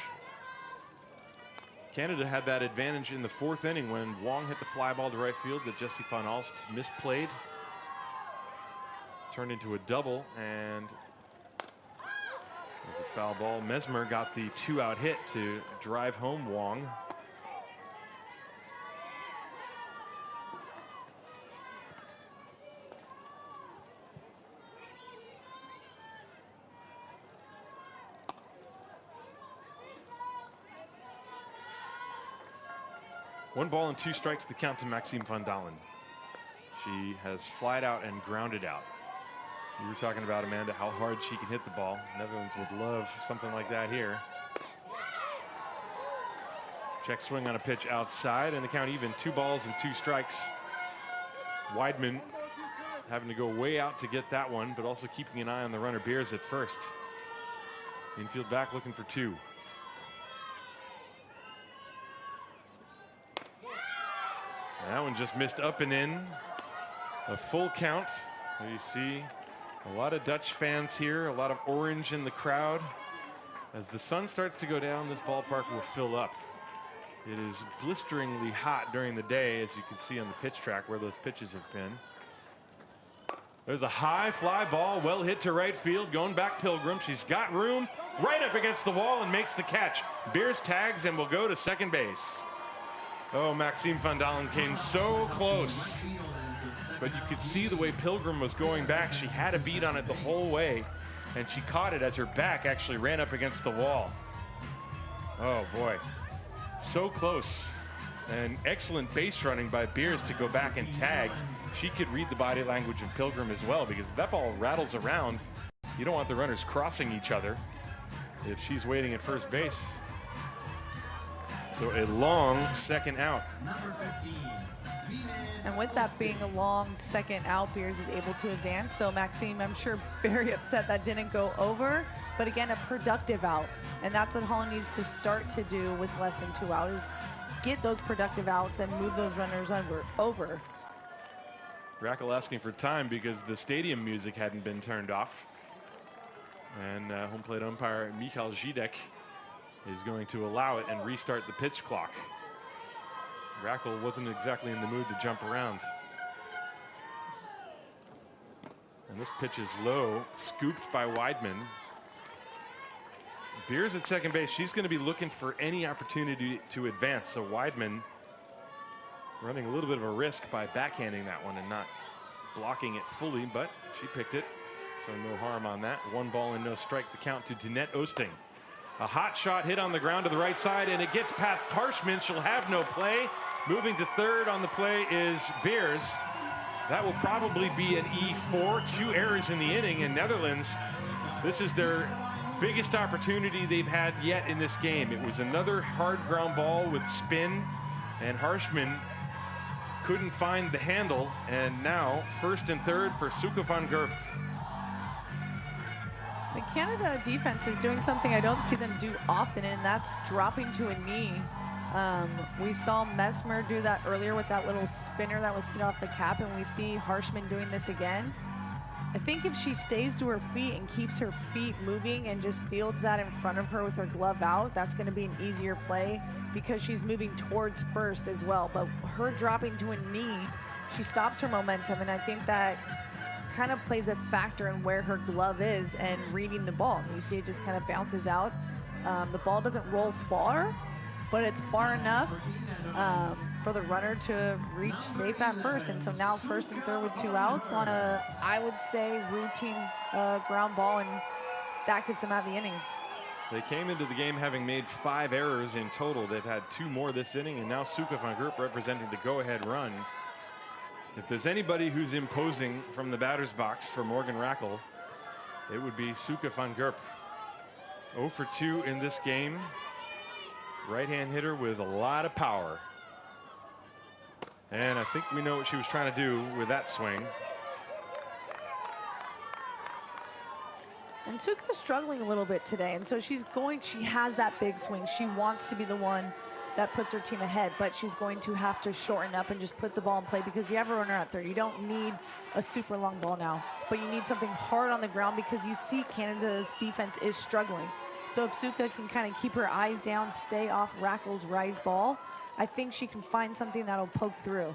S1: Canada had that advantage in the 4th inning when Wong hit the fly ball to right field that Jessie Van Alst misplayed. Turned into a double, and there's a foul ball. Mesmer got the 2-out hit to drive home Wong. One ball and 2 strikes to count to Maxime Van Dalen. She has flied out and grounded out. You were talking about, Amanda, how hard she can hit the ball. Netherlands would love something like that here. Check swing on a pitch outside, and the count even. 2 balls and 2 strikes. Weidman having to go way out to get that one, but also keeping an eye on the runner Beers at first. Infield back looking for 2. That one just missed up and in. A full count. You see a lot of Dutch fans here, a lot of orange in the crowd. As the sun starts to go down, this ballpark will fill up. It is blisteringly hot during the day, as you can see on the pitch track where those pitches have been. There's a high fly ball, well hit to right field, going back Pilgrim. She's got room right up against the wall and makes the catch. Beers tags and will go to second base. Oh, Maxime Van Dalen came so close. But you could see the way Pilgrim was going back. She had a beat on it the whole way, and she caught it as her back actually ran up against the wall. Oh, boy. So close. And excellent base running by Beers to go back and tag. She could read the body language of Pilgrim as well, because if that ball rattles around, you don't want the runners crossing each other if she's waiting at first base. So a long second out.
S2: And with that being a long second out, Beers is able to advance. So Maxime, I'm sure, very upset that didn't go over. But again, a productive out. And that's what Holland needs to start to do with less than 2 outs, is get those productive outs and move those runners over.
S1: Rackle asking for time because the stadium music hadn't been turned off. And home plate umpire Michal Zidek is going to allow it and restart the pitch clock. Rackle wasn't exactly in the mood to jump around. And this pitch is low, scooped by Weidman. Beers at second base. She's going to be looking for any opportunity to advance. So Weidman running a little bit of a risk by backhanding that one and not blocking it fully, but she picked it. So no harm on that. 1 ball and no strike, the count to Danette Osting. A hot shot hit on the ground to the right side, and it gets past Harshman. She'll have no play. Moving to third on the play is Beers. That will probably be an E4. 2 errors in the inning, and Netherlands, this is their biggest opportunity they've had yet in this game. It was another hard ground ball with spin, and Harshman couldn't find the handle, and now first and third for Suke van Gerp.
S2: The Canada defense is doing something I don't see them do often, and that's dropping to a knee. We saw Mesmer do that earlier with that little spinner that was hit off the cap, and we see Harshman doing this again. I think if she stays to her feet and keeps her feet moving and just fields that in front of her with her glove out, that's going to be an easier play because she's moving towards first as well. But her dropping to a knee, she stops her momentum, and I think that kind of plays a factor in where her glove is and reading the ball. You see it just kind of bounces out. The ball doesn't roll far, but it's far enough for the runner to reach safe at first. And so now first and third with 2 outs on a, I would say, routine ground ball, and that gets them out of the inning.
S1: They came into the game having made 5 errors in total. They've had 2 more this inning, and now Suke van Gerp representing the go-ahead run. If there's anybody who's imposing from the batter's box for Morgan Rackle, it would be Suke van Gerp. 0 for 2 in this game. Right-hand hitter with a lot of power. And I think we know what she was trying to do with that swing.
S2: And Suke is struggling a little bit today, and so she has that big swing. She wants to be the one that puts her team ahead, but she's going to have to shorten up and just put the ball in play because you have a runner at third. You don't need a super long ball now, but you need something hard on the ground because you see Canada's defense is struggling. So if Suke can kind of keep her eyes down, stay off Rackle's rise ball, I think she can find something that'll poke through.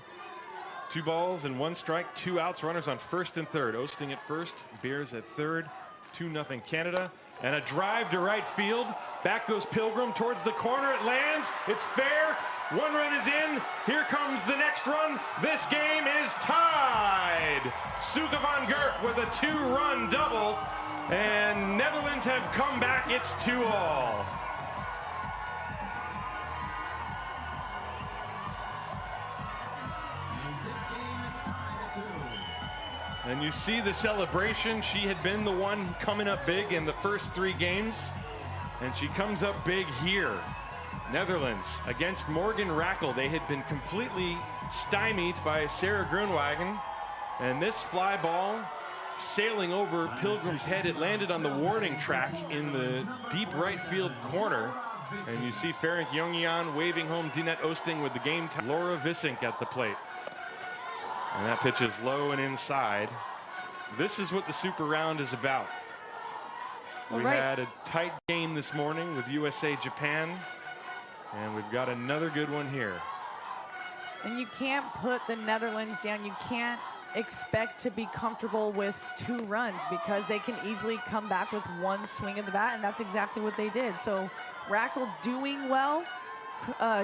S1: 2 balls and 1 strike, 2 outs, runners on first and third. Osting at first, Beers at third. 2-0 Canada. And a drive to right field. Back goes Pilgrim towards the corner. It lands. It's fair. 1 run is in. Here comes the next run. This game is tied. Suke van Gerp with a 2-run double. And Netherlands have come back. It's 2-all. And you see the celebration. She had been the one coming up big in the first 3 games, and she comes up big here. Netherlands against Morgan Rackle. They had been completely stymied by Sarah Groenwagen, and this fly ball sailing over Pilgrim's head. It landed on the warning track in the deep right field corner, and you see Ferenc Jongian waving home Danette Osting with the game time. Laura Vissink at the plate. And that pitch is low and inside. This is what the Super Round is about. We had a tight game this morning with USA-Japan, and we've got another good one here.
S2: And you can't put the Netherlands down. You can't expect to be comfortable with 2 runs because they can easily come back with 1 swing of the bat, and that's exactly what they did. So Rackle doing well.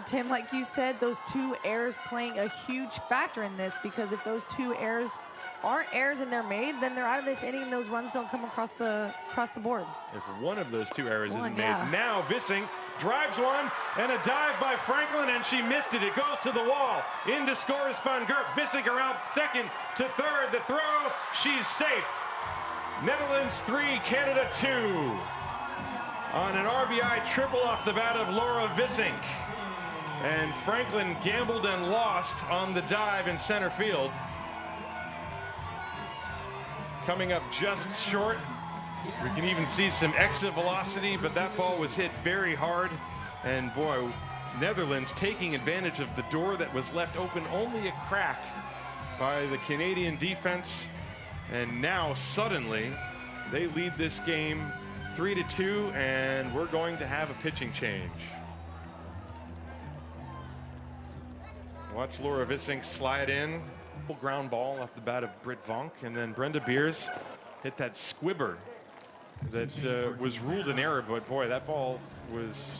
S2: Tim, like you said, those 2 errors playing a huge factor in this, because if those 2 errors aren't errors and they're made, then they're out of this inning and those runs don't come across the board.
S1: If one of those 2 errors isn't made, now Vissink drives one and a dive by Franklin, and she missed it. It goes to the wall. In to score is Van Gerp. Vissink around second to third. The throw, she's safe. Netherlands 3, Canada 2. On an RBI triple off the bat of Laura Vissink. And Franklin gambled and lost on the dive in center field. Coming up just short. We can even see some exit velocity, but that ball was hit very hard. And boy, Netherlands taking advantage of the door that was left open only a crack by the Canadian defense. And now suddenly they lead this game 3-2, and we're going to have a pitching change. Watch Laura Vissink slide in. Ground ball off the bat of Britt Vonk, and then Brenda Beers hit that squibber that was ruled an error, but boy, that ball was,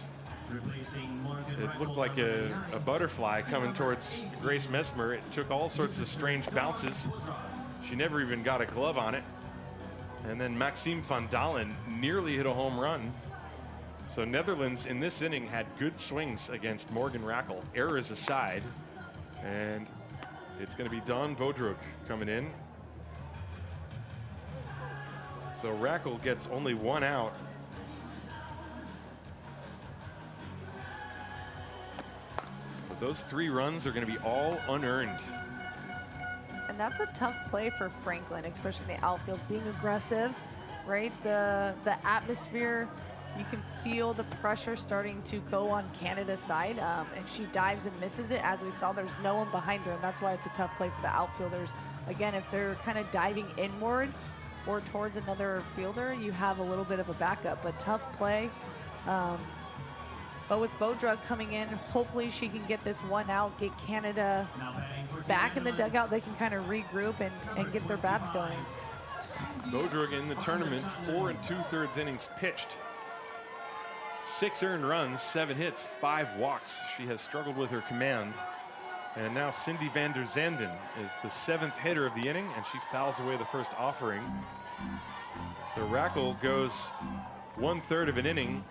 S1: it looked like a butterfly coming towards Grace Mesmer. It took all sorts of strange bounces. She never even got a glove on it. And then Maxime van Dalen nearly hit a home run. So Netherlands in this inning had good swings against Morgan Rackle, errors aside. And it's going to be Dawn Bodrug coming in. So Rackle gets only 1 out. But those 3 runs are going to be all unearned.
S2: And that's a tough play for Franklin, especially in the outfield, being aggressive, right? The atmosphere, you can feel the pressure starting to go on Canada's side. If she dives and misses it, as we saw, there's no one behind her, and that's why it's a tough play for the outfielders. Again, if they're kind of diving inward or towards another fielder, you have a little bit of a backup, but tough play. But with Bodrug coming in, hopefully she can get this 1 out, get Canada back in the dugout. They can kind of regroup and get their bats going.
S1: Bodrug in the tournament, 4 2/3 innings pitched. 6 earned runs, 7 hits, 5 walks. She has struggled with her command. And now Cindy van der Zanden is the 7th hitter of the inning, and she fouls away the first offering. So Rackle goes 1/3 of an inning.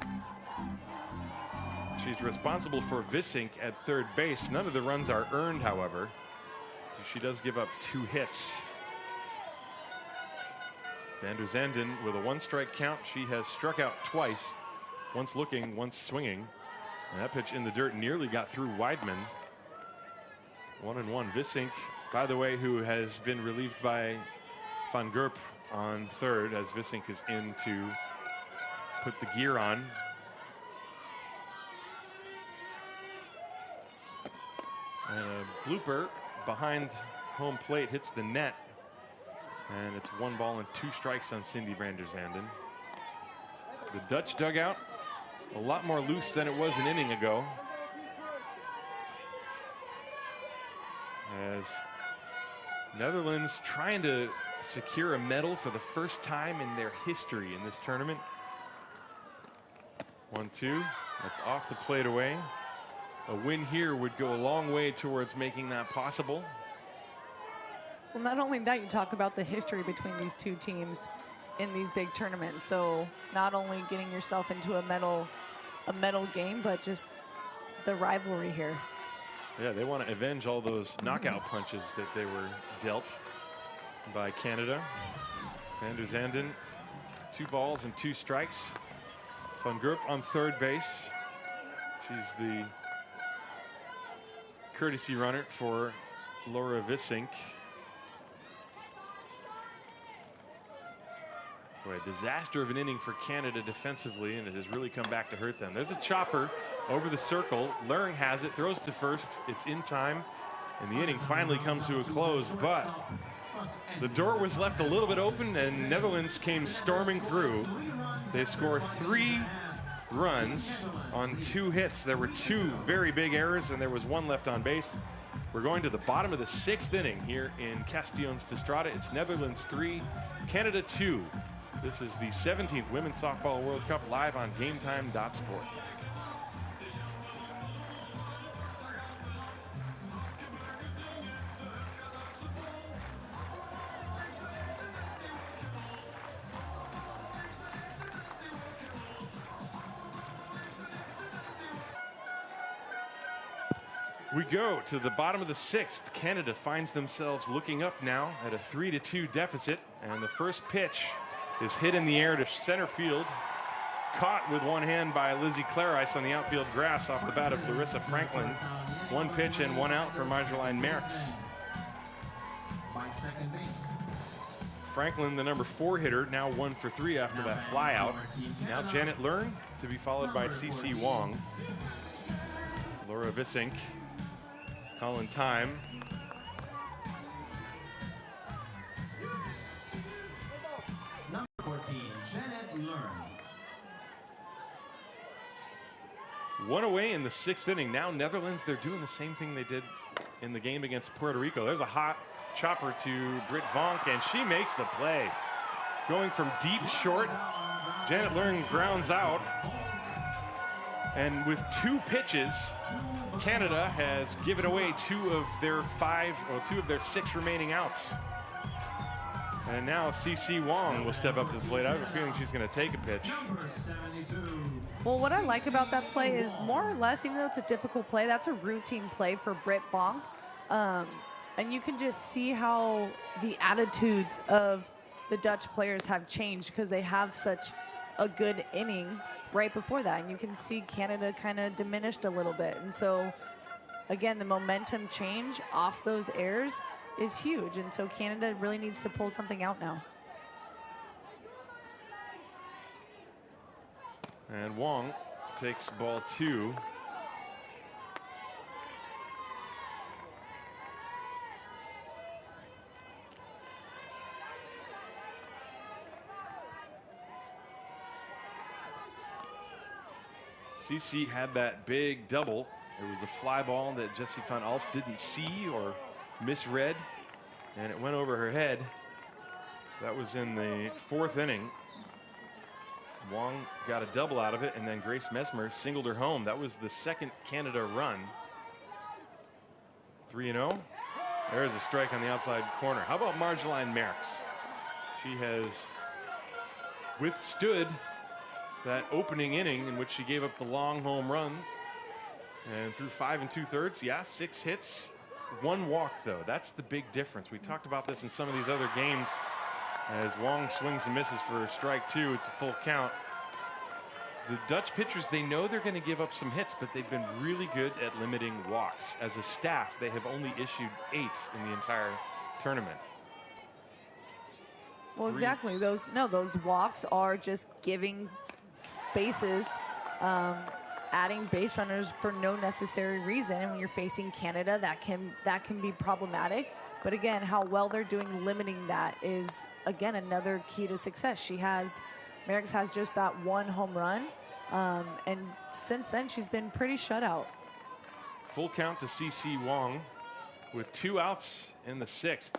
S1: She's responsible for Vissink at third base. None of the runs are earned, however. She does give up 2 hits. Van der Zanden with a 1-strike count. She has struck out twice. Once looking, once swinging. And that pitch in the dirt nearly got through Weidman. 1-1. Vissink, by the way, who has been relieved by Van Gerp on third, as Vissink is in to put the gear on. And a blooper behind home plate hits the net. And it's 1 ball and 2 strikes on Cindy van der Zanden. The Dutch dugout a lot more loose than it was an inning ago, as Netherlands trying to secure a medal for the first time in their history in this tournament. 1-2, that's off the plate away. A win here would go a long way towards making that possible.
S2: Well, not only that, you talk about the history between these 2 teams in these big tournaments. So not only getting yourself into a medal game, but just the rivalry here.
S1: Yeah, they want to avenge all those knockout punches that they were dealt by Canada. Van der Zanden, 2 balls and 2 strikes. Van Gerp on third base. She's the courtesy runner for Laura Vissink. Boy, a disaster of an inning for Canada defensively, and it has really come back to hurt them. There's a chopper over the circle. Luring has it, throws to first. It's in time, and the inning finally comes to a close, but the door was left a little bit open, and Netherlands came storming through. They score 3 runs on 2 hits. There were 2 very big errors, and there was 1 left on base. We're going to the bottom of the 6th inning here in Castellons de Strada. It's Netherlands 3, Canada 2. This is the 17th Women's Softball World Cup live on GameTime.sport. We go to the bottom of the 6th. Canada finds themselves looking up now at a 3-2 deficit. And the first pitch is hit in the air to center field. Caught with one hand by Lizzie Clarice on the outfield grass off the bat of Larissa Franklin. One pitch and one out for Marjolein Merckx. Franklin, the number 4 hitter, now 1 for 3 after that fly out. Now Janet Learn to be followed by CC Wong. Laura Vissink. Calling time.
S3: Number 14, Janet Learn.
S1: One away in the 6th inning. Now Netherlands, they're doing the same thing they did in the game against Puerto Rico. There's a hot chopper to Britt Vonk, and she makes the play. Going from deep short, Janet Learn grounds out. And with 2 pitches, Canada has given away 2 of their 6 remaining outs. And now CC Wong will step up to the plate. I have a feeling she's going to take a pitch.
S2: Well, what I like about that play is more or less, even though it's a difficult play, that's a routine play for Britt Vonk. And you can just see how the attitudes of the Dutch players have changed because they have such a good inning right before that, and you can see Canada kind of diminished a little bit. And so again, the momentum change off those errors is huge, and so Canada really needs to pull something out now.
S1: And Wong takes ball 2. CC had that big double. It was a fly ball that Jessie van Alst didn't see or misread, and it went over her head. That was in the 4th inning. Wong got a double out of it, and then Grace Mesmer singled her home. That was the 2nd Canada run. 3-0. There's a strike on the outside corner. How about Marjolein Merckx? She has withstood that opening inning in which she gave up the long home run, and through 5 2/3, yeah, 6 hits, 1 walk though. That's the big difference. We talked about this in some of these other games. As Wong swings and misses for strike 2, it's a full count. The Dutch pitchers, they know they're going to give up some hits, but they've been really good at limiting walks. As a staff, they have only issued 8 in the entire tournament.
S2: Well, exactly. Those walks are just giving bases, adding base runners for no necessary reason, and when you're facing Canada, that can be problematic. But again, how well they're doing limiting that is again another key to success. Merckx has just that 1 home run, and since then she's been pretty shut out.
S1: Full count to CC Wong with 2 outs in the 6th,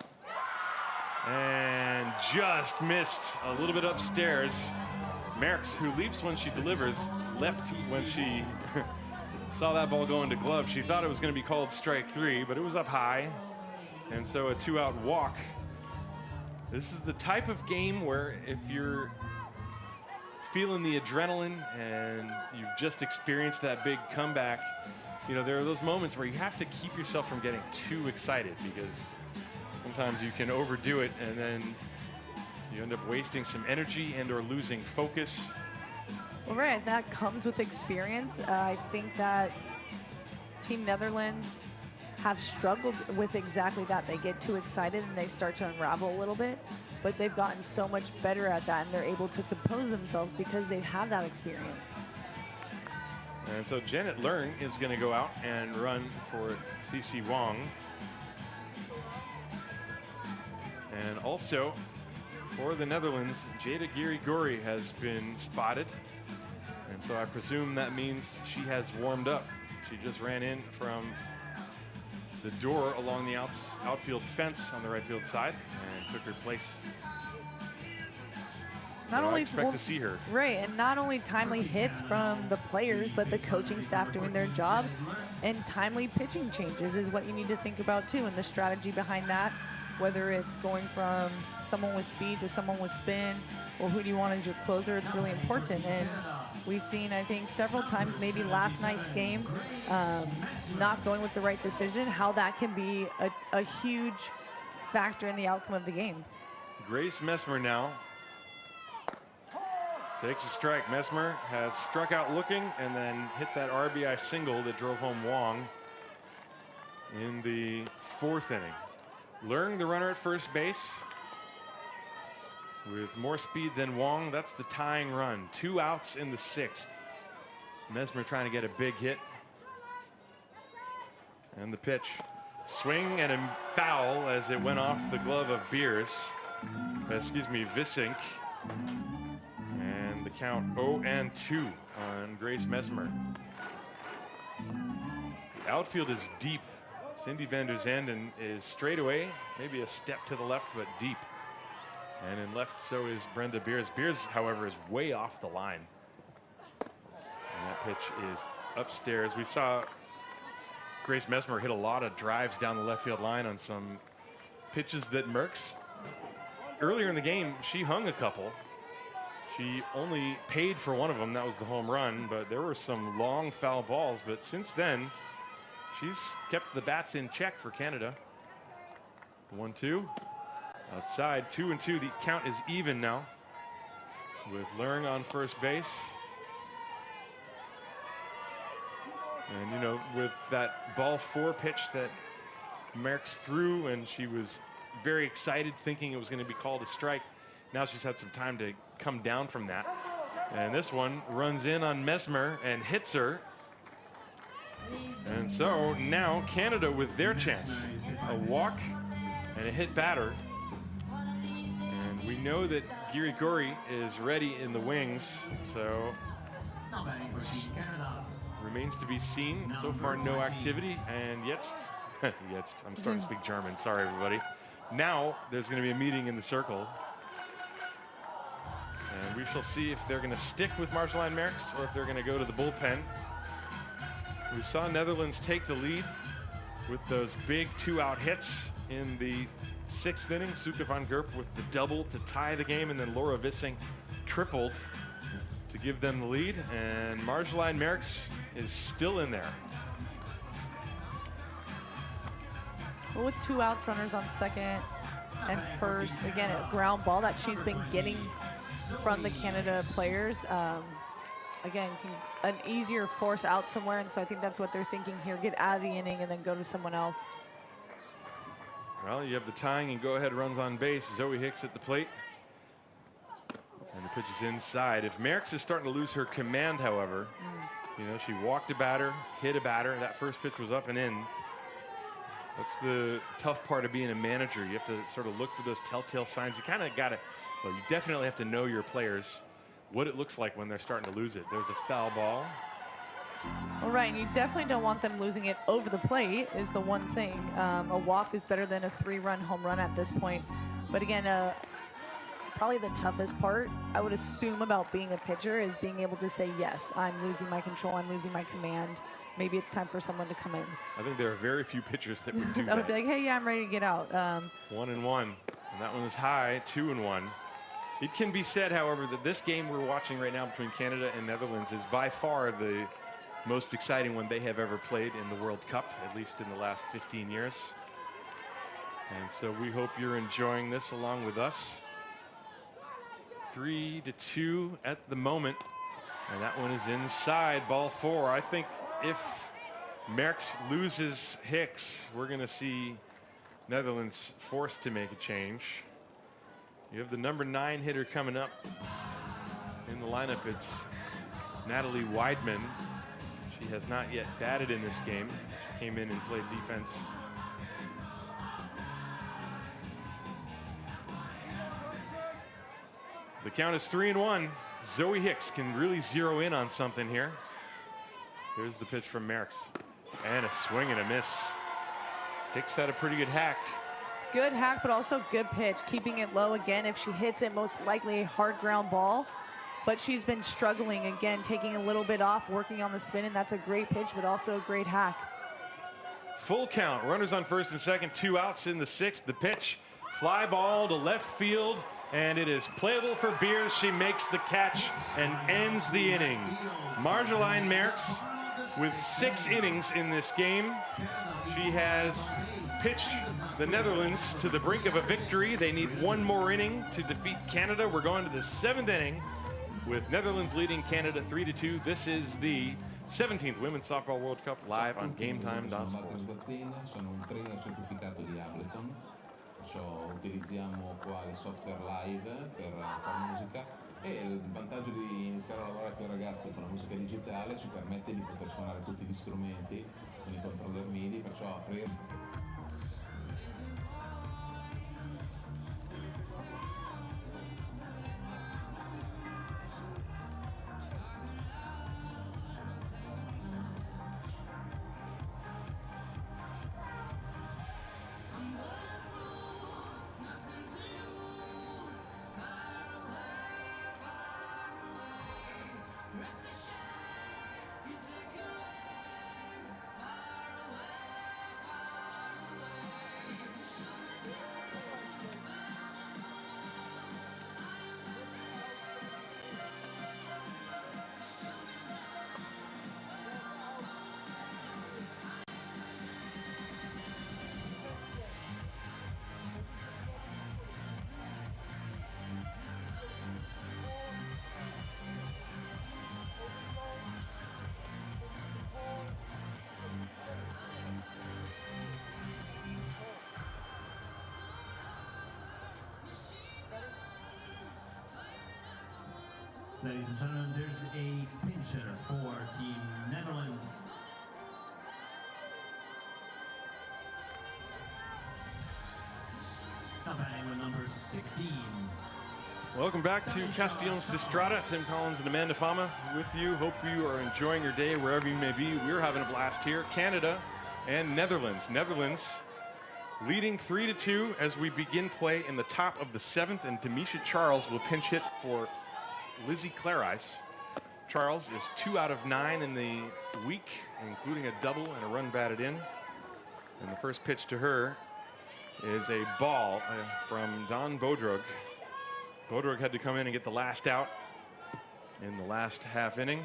S1: and just missed a little bit upstairs. Merckx, who leaps when she delivers, leapt when she saw that ball go into glove. She thought it was going to be called strike 3, but it was up high, and so a 2-out walk. This is the type of game where if you're feeling the adrenaline and you've just experienced that big comeback, you know, there are those moments where you have to keep yourself from getting too excited, because sometimes you can overdo it and then you end up wasting some energy and or losing focus.
S2: Well, right, that comes with experience. I think that Team Netherlands have struggled with exactly that. They get too excited and they start to unravel a little bit, but they've gotten so much better at that, and they're able to compose themselves because they have that experience.
S1: And so Janet Learn is going to go out and run for CC Wong. And also for the Netherlands, Jada Giri-Gori has been spotted. And so I presume that means she has warmed up. She just ran in from the door along the outfield fence on the right field side and took her place.
S2: Not
S1: so
S2: only
S1: I expect to see her.
S2: Right, and not only timely hits from the players, but the coaching staff doing their job, and timely pitching changes is what you need to think about too, and the strategy behind that, whether it's going from someone with speed to someone with spin, or who do you want as your closer, it's really important. And we've seen, I think, several times, maybe last night's game, not going with the right decision, how that can be a huge factor in the outcome of the game.
S1: Grace Messmer now takes a strike. Messmer has struck out looking and then hit that RBI single that drove home Wong in the 4th inning. Luring the runner at first base with more speed than Wong. That's the tying run. 2 outs in the 6th. Messmer trying to get a big hit. And the pitch. Swing and a foul as it went off the glove of Vissink. And the count 0-2 on Grace Messmer. The outfield is deep. Cindy van der Zanden is straight away, maybe a step to the left, but deep. And in left, so is Brenda Beers. Beers, however, is way off the line. And that pitch is upstairs. We saw Grace Messmer hit a lot of drives down the left field line on some pitches that Merckx. Earlier in the game, she hung a couple. She only paid for one of them. That was the home run, but there were some long foul balls. But since then, she's kept the bats in check for Canada. 1-2. Outside, 2-2. The count is even now with Luring on first base. And, you know, with that ball 4 pitch that Merckx threw, and she was very excited thinking it was going to be called a strike. Now she's had some time to come down from that. And this one runs in on Messmer and hits her. And so now Canada with their chance. A walk and a hit batter. And we know that Girigori is ready in the wings. So remains to be seen. So far, no activity. And jetzt, I'm starting to speak German. Sorry, everybody. Now there's going to be a meeting in the circle. And we shall see if they're going to stick with Marjolaine Merckx or if they're going to go to the bullpen. We saw Netherlands take the lead with those big 2-out hits in the 6th inning. Suke van Gerp with the double to tie the game, and then Laura Vissink tripled to give them the lead. And Marjolaine Merckx is still in there.
S2: Well, with 2 outs, runners on second and first, again, a ground ball that she's been getting from the Canada players. Again, an easier force out somewhere, and so I think that's what they're thinking here. Get out of the inning and then go to someone else.
S1: Well, you have the tying and go-ahead runs on base. Zoe Hicks at the plate. And the pitch is inside. If Merckx is starting to lose her command, however, you know, she walked a batter, hit a batter. That first pitch was up and in. That's the tough part of being a manager. You have to sort of look for those telltale signs. You kind of got to, well, you definitely have to know your players, what it looks like when they're starting to lose it. There's a foul ball.
S2: All right, and you definitely don't want them losing it over the plate is the one thing. A walk is better than a 3-run home run at this point. But again, probably the toughest part, I would assume, about being a pitcher is being able to say, yes, I'm losing my control, I'm losing my command. Maybe it's time for someone to come in.
S1: I think there are very few pitchers that would do
S2: that. Would be like, hey, yeah, I'm ready to get out.
S1: 1-1, and that one is high, 2-1. It can be said, however, that this game we're watching right now between Canada and Netherlands is by far the most exciting one they have ever played in the World Cup, at least in the last 15 years. And so we hope you're enjoying this along with us. 3-2 at the moment, and that one is inside, ball 4. I think if Merckx loses Hicks, we're going to see Netherlands forced to make a change. You have the number 9 hitter coming up in the lineup. It's Natalie Weidman. She has not yet batted in this game. She came in and played defense. The count is 3-1. Zoe Hicks can really zero in on something here. Here's the pitch from Merckx. And a swing and a miss. Hicks had a pretty good hack.
S2: Good hack, but also good pitch. Keeping it low again. If she hits it, most likely a hard ground ball. But she's been struggling again, taking a little bit off, working on the spin, and that's a great pitch, but also a great hack.
S1: Full count. Runners on first and second, 2 outs in the 6th. The pitch, fly ball to left field, and it is playable for Beers. She makes the catch and ends the inning. Marjolein Merckx with 6 innings in this game. She has pitched the Netherlands to the brink of a victory. They need 1 more inning to defeat Canada. We're going to the 7th inning with Netherlands leading Canada 3-2. This is the 17th Women's Softball World Cup live on GameTime.sport.
S4: Sono un trainer certificato di Ableton, perciò utilizziamo qua il software live per fare musica e il vantaggio di iniziare a lavorare con i ragazzi con la musica digitale ci permette di poter suonare tutti gli strumenti con i controller MIDI, perciò aprire.
S3: Ladies and gentlemen, there's a pinch hitter for Team Netherlands. Now batting with number 16.
S1: Welcome back to Castellones de Strada. Tim Collins and Amanda Fama with you. Hope you are enjoying your day wherever you may be. We're having a blast here. Canada and Netherlands. Netherlands leading 3-2 as we begin play in the top of the 7th, and Demisha Charles will pinch hit for Lizzie Clarice. Charles is 2 out of 9 in the week, including a double and a run batted in. And the first pitch to her is a ball from Don Bodrug. Bodrug had to come in and get the last out in the last half inning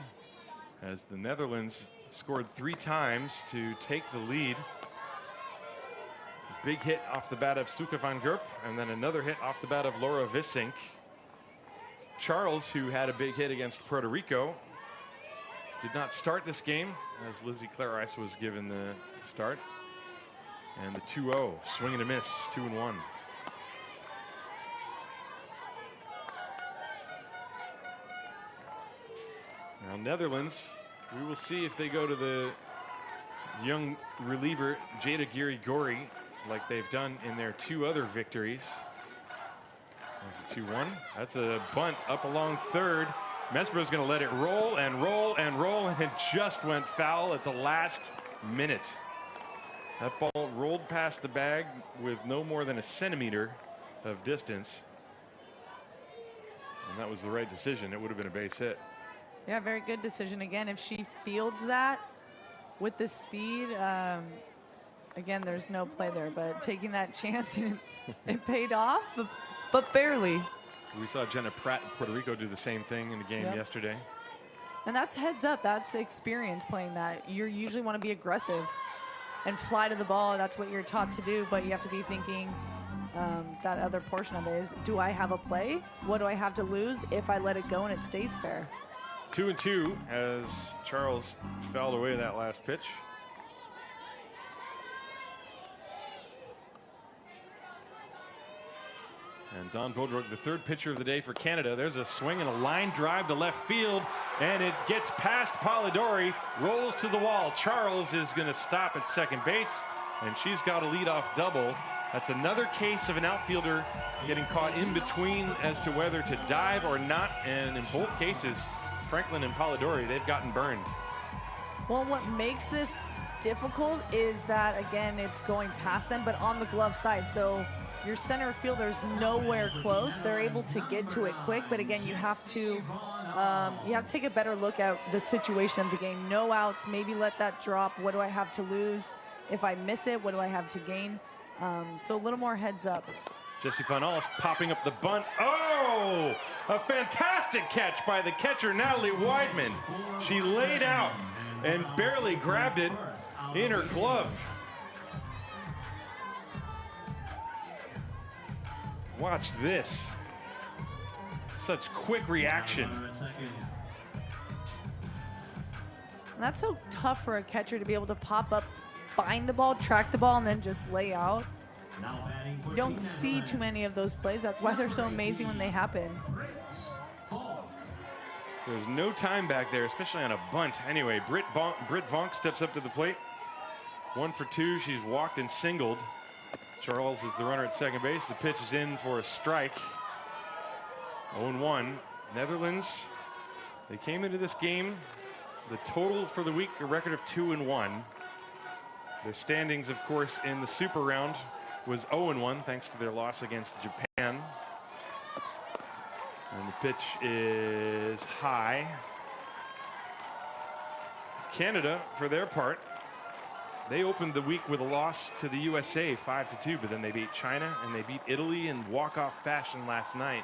S1: as the Netherlands scored 3 times to take the lead. Big hit off the bat of Suke van Gerp, and then another hit off the bat of Laura Vissink. Charles, who had a big hit against Puerto Rico, did not start this game as Lizzie Clarice was given the start. And the 2-0, swing and a miss, 2-1. Now Netherlands, we will see if they go to the young reliever Jada Giri-Gori like they've done in their 2 other victories. There's a 2-1. That's a bunt up along third. Mesbro's going to let it roll and roll and roll, and it just went foul at the last minute. That ball rolled past the bag with no more than a centimeter of distance. And that was the right decision. It would have been a base hit.
S2: Yeah, very good decision. Again, if she fields that with the speed, again, there's no play there, but taking that chance, and it paid off, but barely.
S1: We saw Jenna Pratt in Puerto Rico do the same thing in the game yesterday.
S2: And that's heads up. That's experience playing that. You usually want to be aggressive and fly to the ball. That's what you're taught to do, but you have to be thinking that other portion of it is, do I have a play? What do I have to lose if I let it go and it stays fair?
S1: 2-2 as Charles fouled away that last pitch. And Don Bodrug, the 3rd pitcher of the day for Canada. There's a swing and a line drive to left field, and it gets past Polidori, rolls to the wall. Charles is going to stop at second base, and she's got a leadoff double. That's another case of an outfielder getting caught in between as to whether to dive or not, and in both cases, Franklin and Polidori, they've gotten burned.
S2: Well, what makes this difficult is that, again, it's going past them, but on the glove side. So your center fielder's nowhere close. They're able to get to it quick, but again, you have to take a better look at the situation of the game. No outs, maybe let that drop. What do I have to lose? If I miss it, what do I have to gain? So a little more heads up.
S1: Jessie Van Alst popping up the bunt. Oh, a fantastic catch by the catcher, Natalie Weidman. She laid out and barely grabbed it in her glove. Watch this. Such quick reaction.
S2: And that's so tough for a catcher to be able to pop up, find the ball, track the ball, and then just lay out. You don't see too many of those plays. That's why they're so amazing when they happen.
S1: There's no time back there, especially on a bunt. Anyway, Britt Vonk steps up to the plate. 1 for 2. She's walked and singled. Charles is the runner at second base. The pitch is in for a strike. 0-1. Netherlands, they came into this game, the total for the week, a record of 2-1. Their standings, of course, in the super round was 0-1 thanks to their loss against Japan. And the pitch is high. Canada, for their part, they opened the week with a loss to the USA 5-2, but then they beat China and they beat Italy in walk-off fashion last night.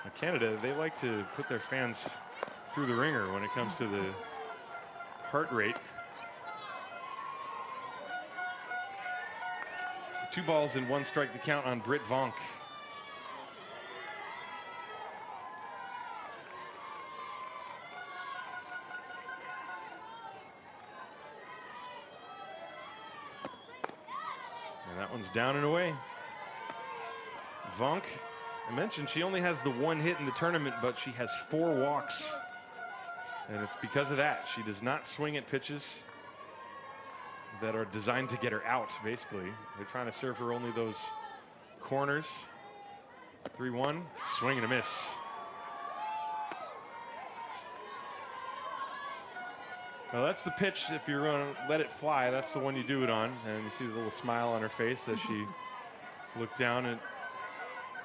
S1: Now, Canada, they like to put their fans through the ringer when it comes to the heart rate. 2 balls and 1 strike to count on Britt Vonk. And that one's down and away. Vonk, I mentioned she only has the 1 hit in the tournament, but she has 4 walks. And it's because of that. She does not swing at pitches that are designed to get her out, basically. They're trying to serve her only those corners. 3-1, swing and a miss. Well, that's the pitch. If you're going to let it fly, that's the one you do it on. And you see the little smile on her face as she looked down at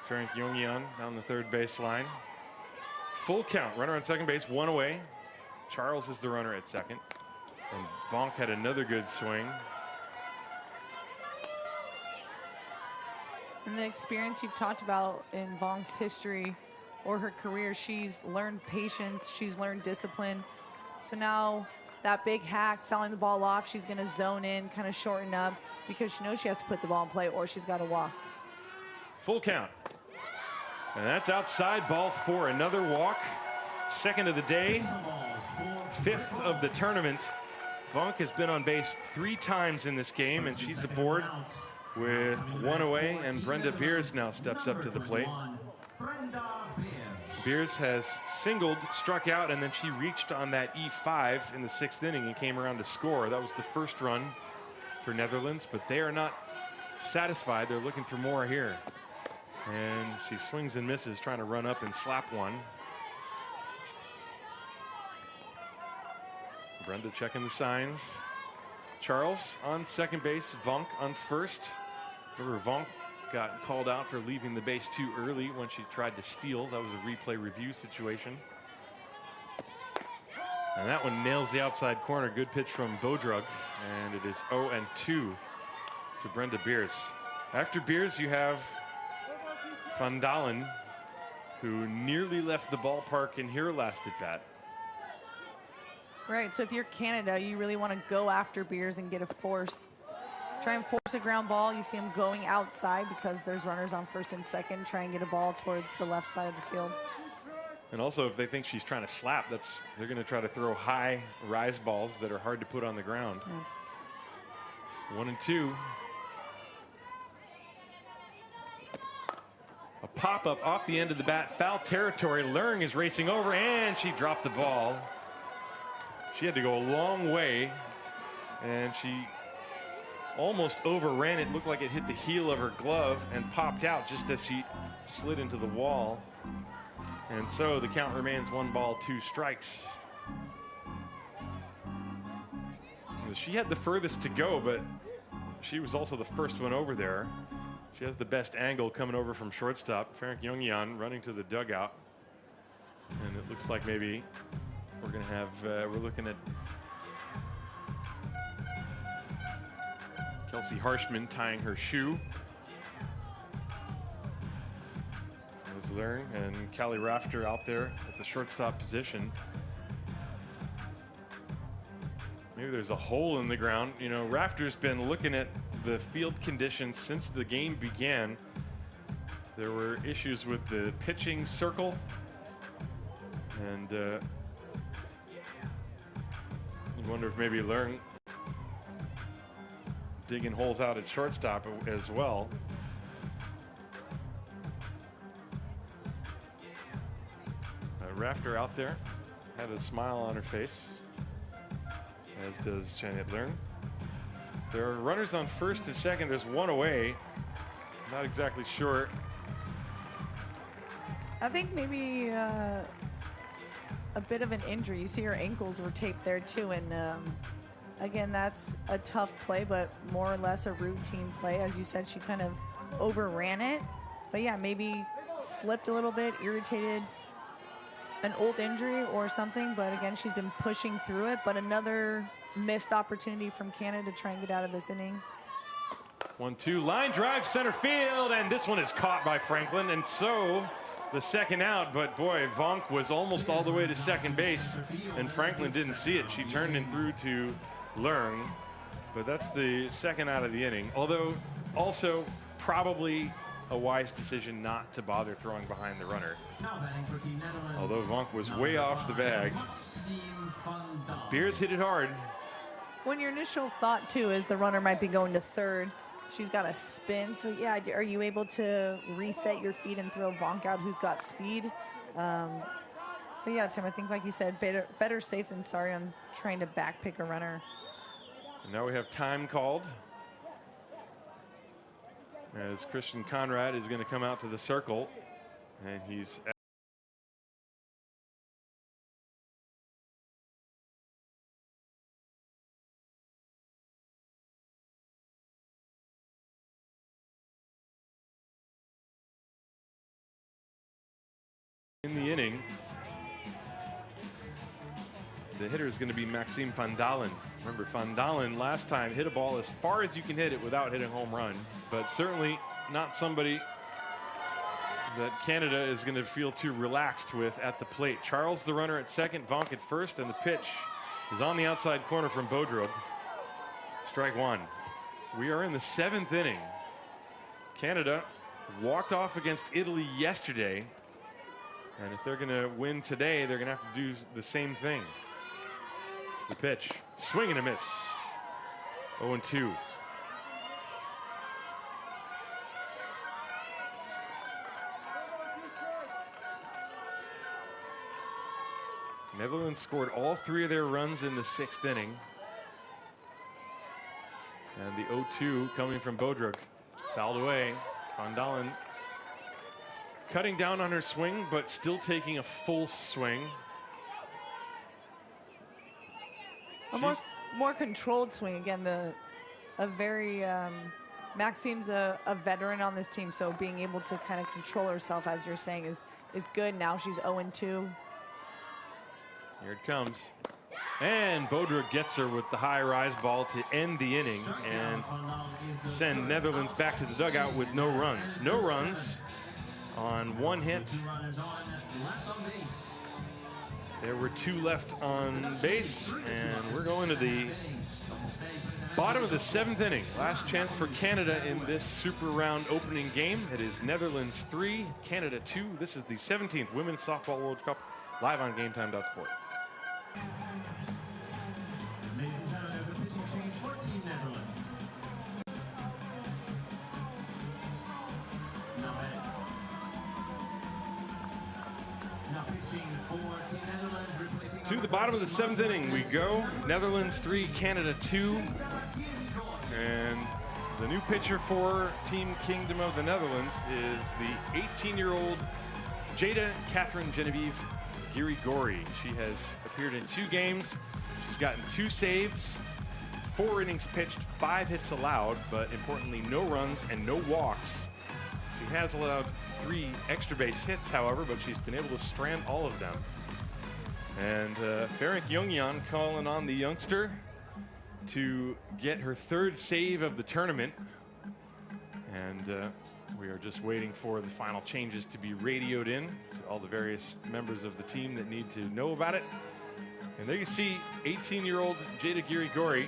S1: Ferenc Yongyan down the third baseline. Full count, runner on second base, 1 away. Charles is the runner at second. And Vonk had another good swing.
S2: And the experience you've talked about in Vonk's history or her career, she's learned patience, she's learned discipline. So now that big hack, fouling the ball off, she's going to zone in, kind of shorten up, because she knows she has to put the ball in play or she's got to walk.
S1: Full count. And that's outside, ball 4. Another walk. Second of the day. 5th of the tournament. Vonk has been on base 3 times in this game, and she's aboard with 1 away, and Brenda Beers now steps up to the plate. Beers has singled, struck out, and then she reached on that E5 in the 6th inning and came around to score. That was the first run for Netherlands, but they are not satisfied. They're looking for more here. And she swings and misses, trying to run up and slap one. Brenda checking the signs. Charles on second base, Vonk on first. Remember, Vonk got called out for leaving the base too early when she tried to steal. That was a replay review situation. And that one nails the outside corner. Good pitch from Bodrug. And it is 0-2 to Brenda Beers. After Beers, you have Van Dalen, who nearly left the ballpark in her last at bat.
S2: Right, so if you're Canada, you really want to go after Beers and get a force. Try and force a ground ball. You see them going outside because there's runners on first and second. Try and get a ball towards the left side of the field.
S1: And also, if they think she's trying to slap, they're going to try to throw high rise balls that are hard to put on the ground. Yeah. 1-2. A pop-up off the end of the bat, foul territory. Lurng is racing over, and she dropped the ball. She had to go a long way, and she almost overran it. Looked like it hit the heel of her glove and popped out just as she slid into the wall. And so the count remains 1 ball, 2 strikes. She had the furthest to go, but she was also the first one over there. She has the best angle coming over from shortstop. Ferenc Youngyan running to the dugout. And it looks like maybe we're going to have, we're looking at Kelsey Harshman tying her shoe. There's Leung and Callie Rafter out there at the shortstop position. Maybe there's a hole in the ground. You know, Rafter's been looking at the field conditions since the game began. There were issues with the pitching circle. And you wonder if maybe Leung digging holes out at shortstop as well. Rafter out there had a smile on her face, as does Janet Leung. There are runners on first and second. There's one away. Not exactly sure.
S2: I think maybe a bit of an injury. You see her ankles were taped there too, and again, that's a tough play, but more or less a routine play. As you said, she kind of overran it, but yeah, maybe slipped a little bit, irritated an old injury or something, but again, she's been pushing through it. But another missed opportunity from Canada to try and get out of this inning.
S1: 1-2, line drive center field, and this one is caught by Franklin, and so the second out. But boy, Vonk was almost all the way to second base, and Franklin didn't see it. She turned and threw to Leung, but that's the second out of the inning. Although also probably a wise decision not to bother throwing behind the runner. Although Vonk was way off the bag. Beers hit it hard.
S2: When your initial thought too is the runner might be going to third, she's got a spin. So yeah, are you able to reset your feet and throw Vonk out, who's got speed? But yeah, Tim, I think like you said, better safe than sorry on trying to backpick a runner.
S1: And now we have time called, as Christian Conrad is going to come out to the circle, and he's in the inning. The hitter is going to be Maxime Van Dalen. Remember, Van Dalen last time hit a ball as far as you can hit it without hitting a home run, but certainly not somebody that Canada is going to feel too relaxed with at the plate. Charles, the runner at second, Vonk at first, and the pitch is on the outside corner from Bodrug. Strike one. We are in the 7th inning. Canada walked off against Italy yesterday, and if they're going to win today, they're going to have to do the same thing. The pitch, swing and a miss. 0-2. Netherlands scored all 3 of their runs in the 6th inning. And the 0-2 coming from Bodrug. Fouled away. Van Dalen cutting down on her swing, but still taking a full swing.
S2: A more controlled swing. Again, Maxime's a veteran on this team, so being able to kind of control herself, as you're saying, is good. Now she's 0-2.
S1: Here it comes. And Bodrug gets her with the high rise ball to end the inning and send Netherlands back to the dugout with no runs. No runs on 1 hit. There were 2 left on base, and we're going to the bottom of the 7th inning. Last chance for Canada in this Super Round opening game. It is Netherlands 3, Canada 2. This is the 17th Women's Softball World Cup, live on GameTime.sport.
S3: Ladies and gentlemen, there's a pitching change for Team Netherlands. Now pitching for Team Netherlands, replacing
S1: To the bottom of the 7th inning we go. Netherlands 3, Canada 2. And the new pitcher for Team Kingdom of the Netherlands is the 18-year-old Jada Catherine Genevieve Girigori. She has appeared in 2 games. She's gotten 2 saves, 4 innings pitched, 5 hits allowed, but importantly, no runs and no walks. She has allowed 3 extra base hits, however, but she's been able to strand all of them. And Ferenc Youngyan calling on the youngster to get her 3rd save of the tournament. And we are just waiting for the final changes to be radioed in to all the various members of the team that need to know about it. And there you see 18-year-old Jada Girigori.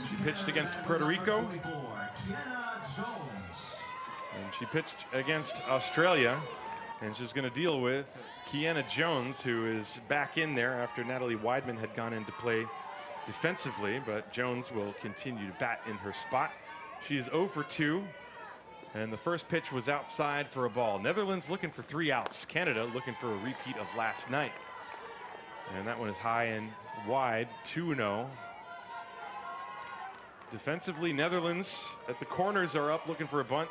S1: She pitched against Puerto Rico. And she pitched against Australia. And she's going to deal with Kiana Jones, who is back in there after Natalie Weidman had gone into play defensively, but Jones will continue to bat in her spot. She is 0 for 2, and the first pitch was outside for a ball. Netherlands looking for 3 outs. Canada looking for a repeat of last night. And that one is high and wide, 2-0. Defensively, Netherlands at the corners are up looking for a bunt.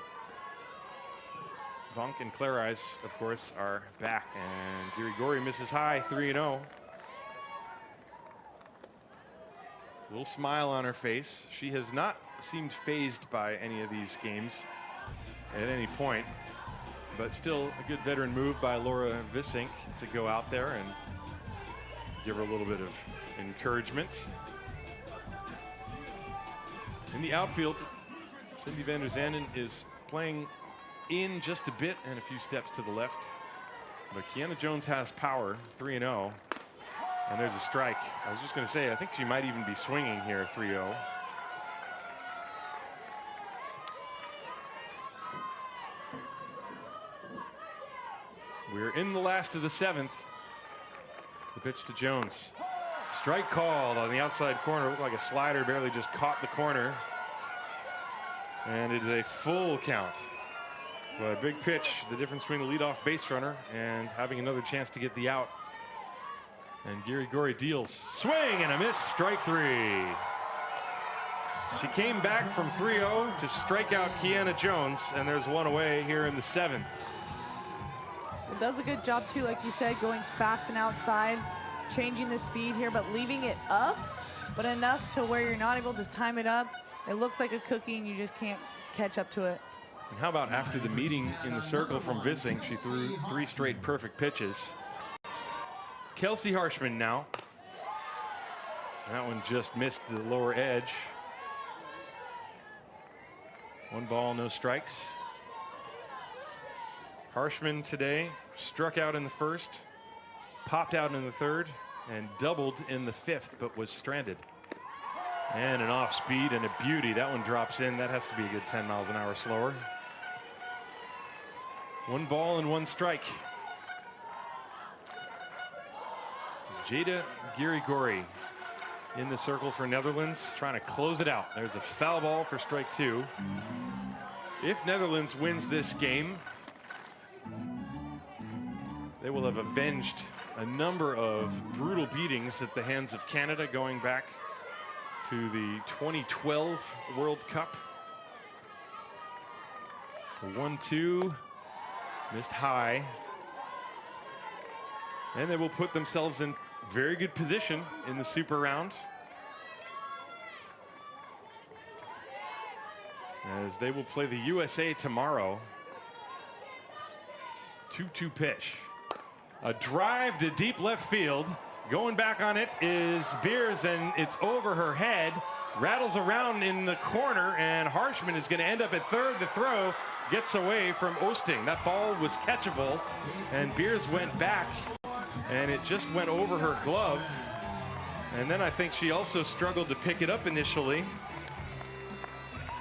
S1: Vonk and Clarice, of course, are back, and Girigori misses high, 3-0. Little smile on her face. She has not seemed phased by any of these games at any point, but still a good veteran move by Laura Vissink to go out there and give her a little bit of encouragement. In the outfield, Cindy van der Zanden is playing in just a bit and a few steps to the left, but Kiana Jones has power, 3-0. And there's a strike. I was just going to say, I think she might even be swinging here, 3-0. We're in the last of the 7th. The pitch to Jones. Strike called on the outside corner. Looked like a slider, barely just caught the corner. And it is a full count. But a big pitch, the difference between a leadoff base runner and having another chance to get the out. And Girigori deals. Swing and a miss, strike 3. She came back from 3-0 to strike out Kiana Jones, and there's one away here in the 7th.
S2: It does a good job too, like you said, going fast and outside, changing the speed here, but leaving it up, but enough to where you're not able to time it up. It looks like a cookie and you just can't catch up to it.
S1: And how about after the meeting in the circle from Vissink, she threw 3 straight perfect pitches. Kelsey Harshman now. That one just missed the lower edge. 1 ball, no strikes. Harshman today struck out in the 1st, popped out in the 3rd, and doubled in the 5th, but was stranded. And an off speed and a beauty. That one drops in. That has to be a good 10 miles an hour slower. 1 ball and 1 strike. Jada Girigori in the circle for Netherlands, trying to close it out. There's a foul ball for strike 2. If Netherlands wins this game, they will have avenged a number of brutal beatings at the hands of Canada going back to the 2012 World Cup. The 1-2 missed high. And they will put themselves in very good position in the super round, as they will play the USA tomorrow. 2-2 pitch. A drive to deep left field. Going back on it is Beers, and it's over her head. Rattles around in the corner, and Harshman is going to end up at 3rd. The throw gets away from Oosting. That ball was catchable, and Beers went back, and it just went over her glove. And then I think she also struggled to pick it up initially.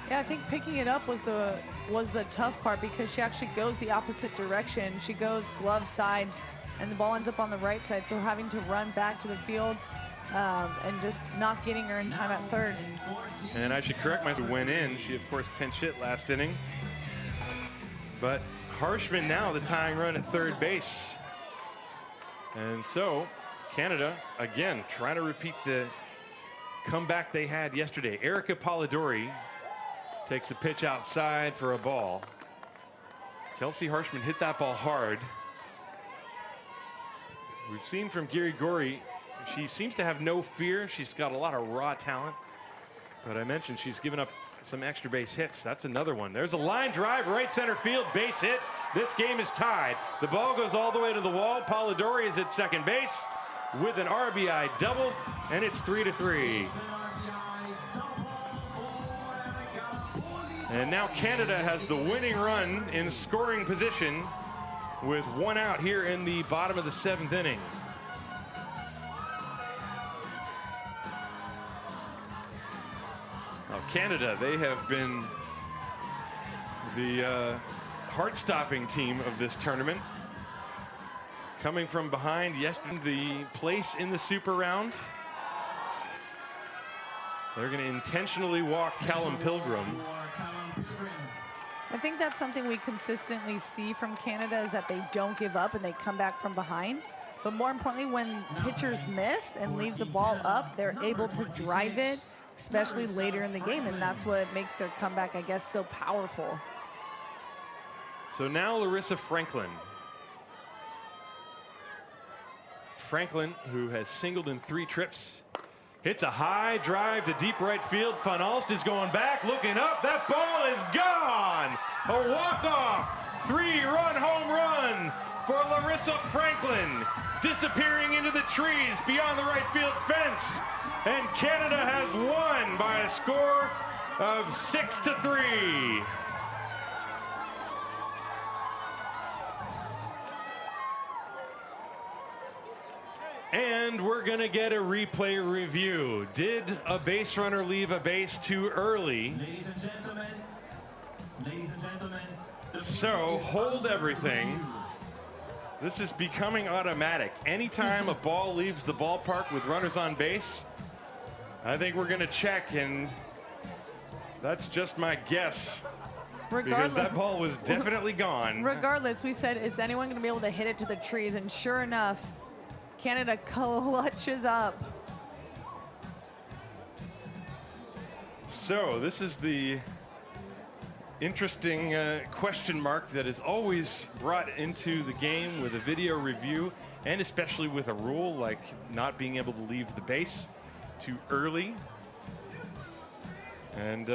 S2: Yeah, I think picking it up was the tough part, because she actually goes the opposite direction. She goes glove side, and the ball ends up on the right side, so having to run back to the field and just not getting her in time at 3rd.
S1: And I should correct myself, went in. She, of course, pinch hit last inning. But Harshman now the tying run at 3rd base. And so Canada, again, trying to repeat the comeback they had yesterday. Erica Polidori takes a pitch outside for a ball. Kelsey Harshman hit that ball hard. We've seen from Giri, she seems to have no fear. She's got a lot of raw talent. But I mentioned she's given up some extra base hits. That's another one. There's a line drive, right center field, base hit. This game is tied. The ball goes all the way to the wall. Polidori is at second base with an RBI double, and it's 3-3. And now Canada has the winning run in scoring position with one out here in the bottom of the 7th inning. Now Canada, they have been the heart-stopping team of this tournament. Coming from behind, the place in the super round. They're going to intentionally walk Callum Pilgrim.
S2: I think that's something we consistently see from Canada, is that they don't give up and they come back from behind. But more importantly, when pitchers miss and leave the ball up, they're able to drive it, especially later in the game, and that's what makes their comeback, I guess, so powerful.
S1: So now Larissa Franklin. Franklin, who has singled in 3 trips, hits a high drive to deep right field. Van Alst is going back, looking up. That ball is gone. A walk-off 3-run home run for Larissa Franklin, disappearing into the trees beyond the right field fence. And Canada has won by a score of 6-3. And we're going to get a replay review. Did a base runner leave a base too early?
S3: Ladies and gentlemen,
S1: So hold everything. This is becoming automatic. Anytime a ball leaves the ballpark with runners on base, I think we're going to check, and that's just my guess. Because that ball was definitely gone.
S2: Regardless, we said, is anyone going to be able to hit it to the trees? And sure enough, Canada clutches up.
S1: So this is the interesting question mark that is always brought into the game with a video review, and especially with a rule like not being able to leave the base too early. And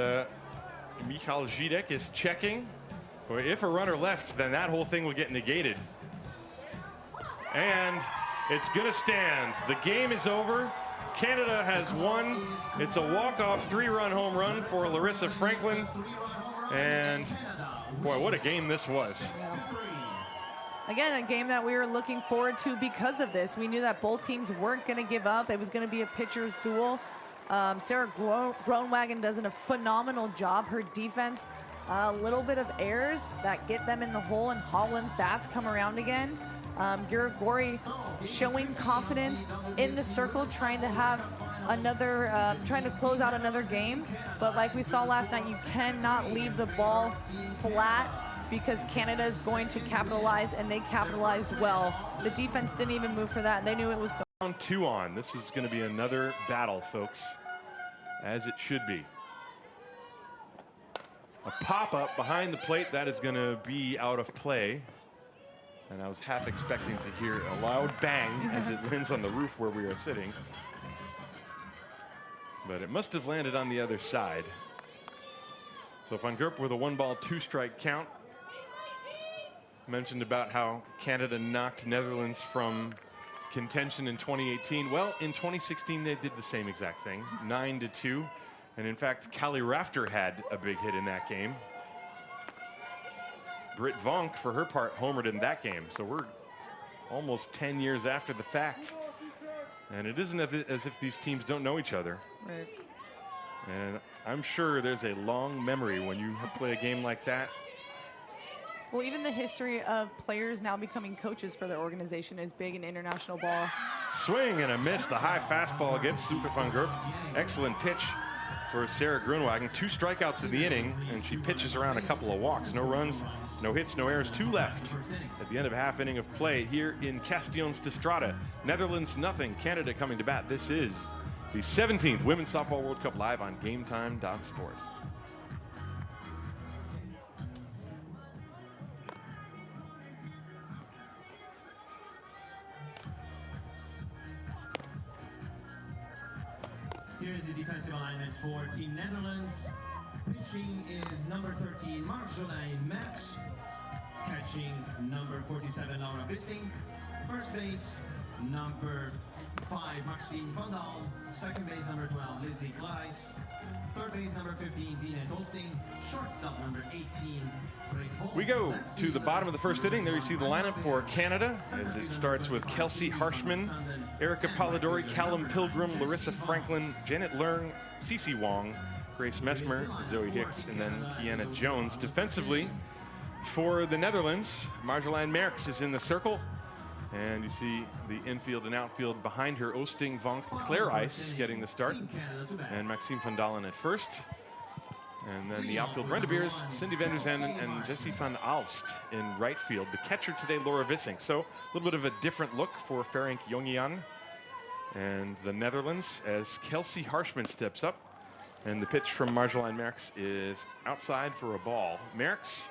S1: Michal Zidek is checking. But if a runner left, then that whole thing will get negated. And it's going to stand. The game is over. Canada has won. It's a walk-off 3-run home run for Larissa Franklin. And boy, what a game this was.
S2: Again, a game that we were looking forward to because of this. We knew that both teams weren't going to give up. It was going to be a pitcher's duel. Sarah Groenwagen does a phenomenal job. Her defense, a little bit of errors that get them in the hole, and Holland's bats come around again. Girigori showing confidence in the circle, trying to have another, trying to close out another game. But like we saw last night, you cannot leave the ball flat because Canada is going to capitalize, and they capitalized well. The defense didn't even move for that, and they knew it was going.
S1: Round 2 on. This is going to be another battle, folks, as it should be. A pop-up behind the plate, that is going to be out of play. And I was half expecting to hear a loud bang as it lands on the roof where we are sitting. But it must have landed on the other side. So Van Gerp with a 1-ball, 2-strike count. Mentioned about how Canada knocked Netherlands from contention in 2018. Well, in 2016, they did the same exact thing, 9-2. And in fact, Callie Rafter had a big hit in that game. Britt Vonk, for her part, homered in that game. So we're almost 10 years after the fact. And it isn't as if these teams don't know each other.
S2: Right.
S1: And I'm sure there's a long memory when you play a game like that.
S2: Well, even the history of players now becoming coaches for their organization is big in international ball.
S1: Swing and a miss. The high fastball gets Suke van Gerp. Excellent pitch for Sarah Groenwagen. 2 strikeouts in the inning, and she pitches around a couple of walks. No runs, no hits, no errors. 2 left at the end of a half inning of play here in Castellons de Strada. Netherlands nothing. Canada coming to bat. This is the 17th Women's Softball World Cup live on GameTime.sport.
S3: Here is the defensive alignment for Team Netherlands. Pitching is number 13, Marjolein Merks. Catching, number 47, Laura Bissing. First base, number 5, Maxime van Dal. Second base, number 12, Lindsay Gleis. Third base, number 15, Dina Tosting. Shortstop, number 18, Craig Hall.
S1: We go to the bottom of the first inning. There you see the lineup for Canada, as it starts with Kelsey Harshman, Erica Polidori, Callum Pilgrim, Larissa Franklin, Janet Leung, Cece Wong, Grace Mesmer, Zoe Hicks, and then Kiana Jones. Defensively, for the Netherlands, Marjolein Merks is in the circle. And you see the infield and outfield behind her, Oosting, Vonk, Claire Ice getting the start, and Maxime van Dalen at first. And then the outfield, Brenda Beers, Cindy van der Zanden, and Jessie van Aalst in right field. The catcher today, Laura Vissing. So a little bit of a different look for Ferenc Jongian and the Netherlands as Kelsey Harshman steps up. And the pitch from Marjolein Merks is outside for a ball. Merks,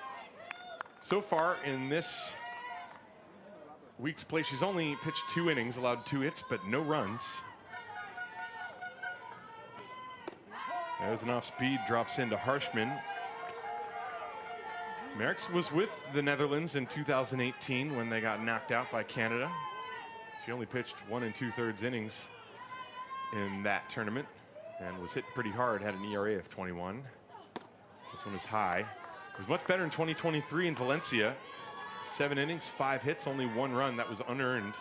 S1: so far in this week's play, she's only pitched 2 innings, allowed 2 hits, but no runs. There's an off-speed, drops into Harshman. Merks was with the Netherlands in 2018 when they got knocked out by Canada. She only pitched 1 2/3 innings in that tournament and was hit pretty hard, had an ERA of 21. This one is high. It was much better in 2023 in Valencia. 7 innings, 5 hits, only 1 run. That was unearned.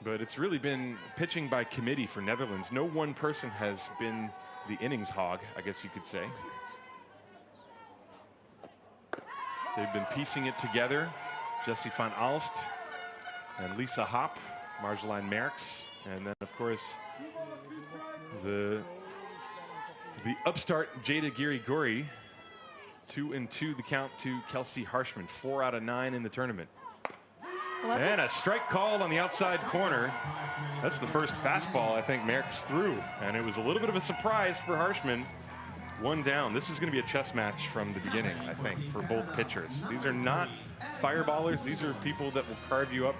S1: But it's really been pitching by committee for Netherlands. No one person has been the innings hog, I guess you could say. They've been piecing it together. Jessie van Aalst and Lisa Hopp, Marjolein Merks, and then of course the upstart Jada Girigori. 2-2 the count to Kelsey Harshman. 4 out of 9 in the tournament.
S2: Well,
S1: and a strike called on the outside corner. That's the first fastball I think Merks threw, and it was a little bit of a surprise for Harshman. 1 down. This is going to be a chess match from the beginning, I think, for both pitchers. These are not fireballers. These are people that will carve you up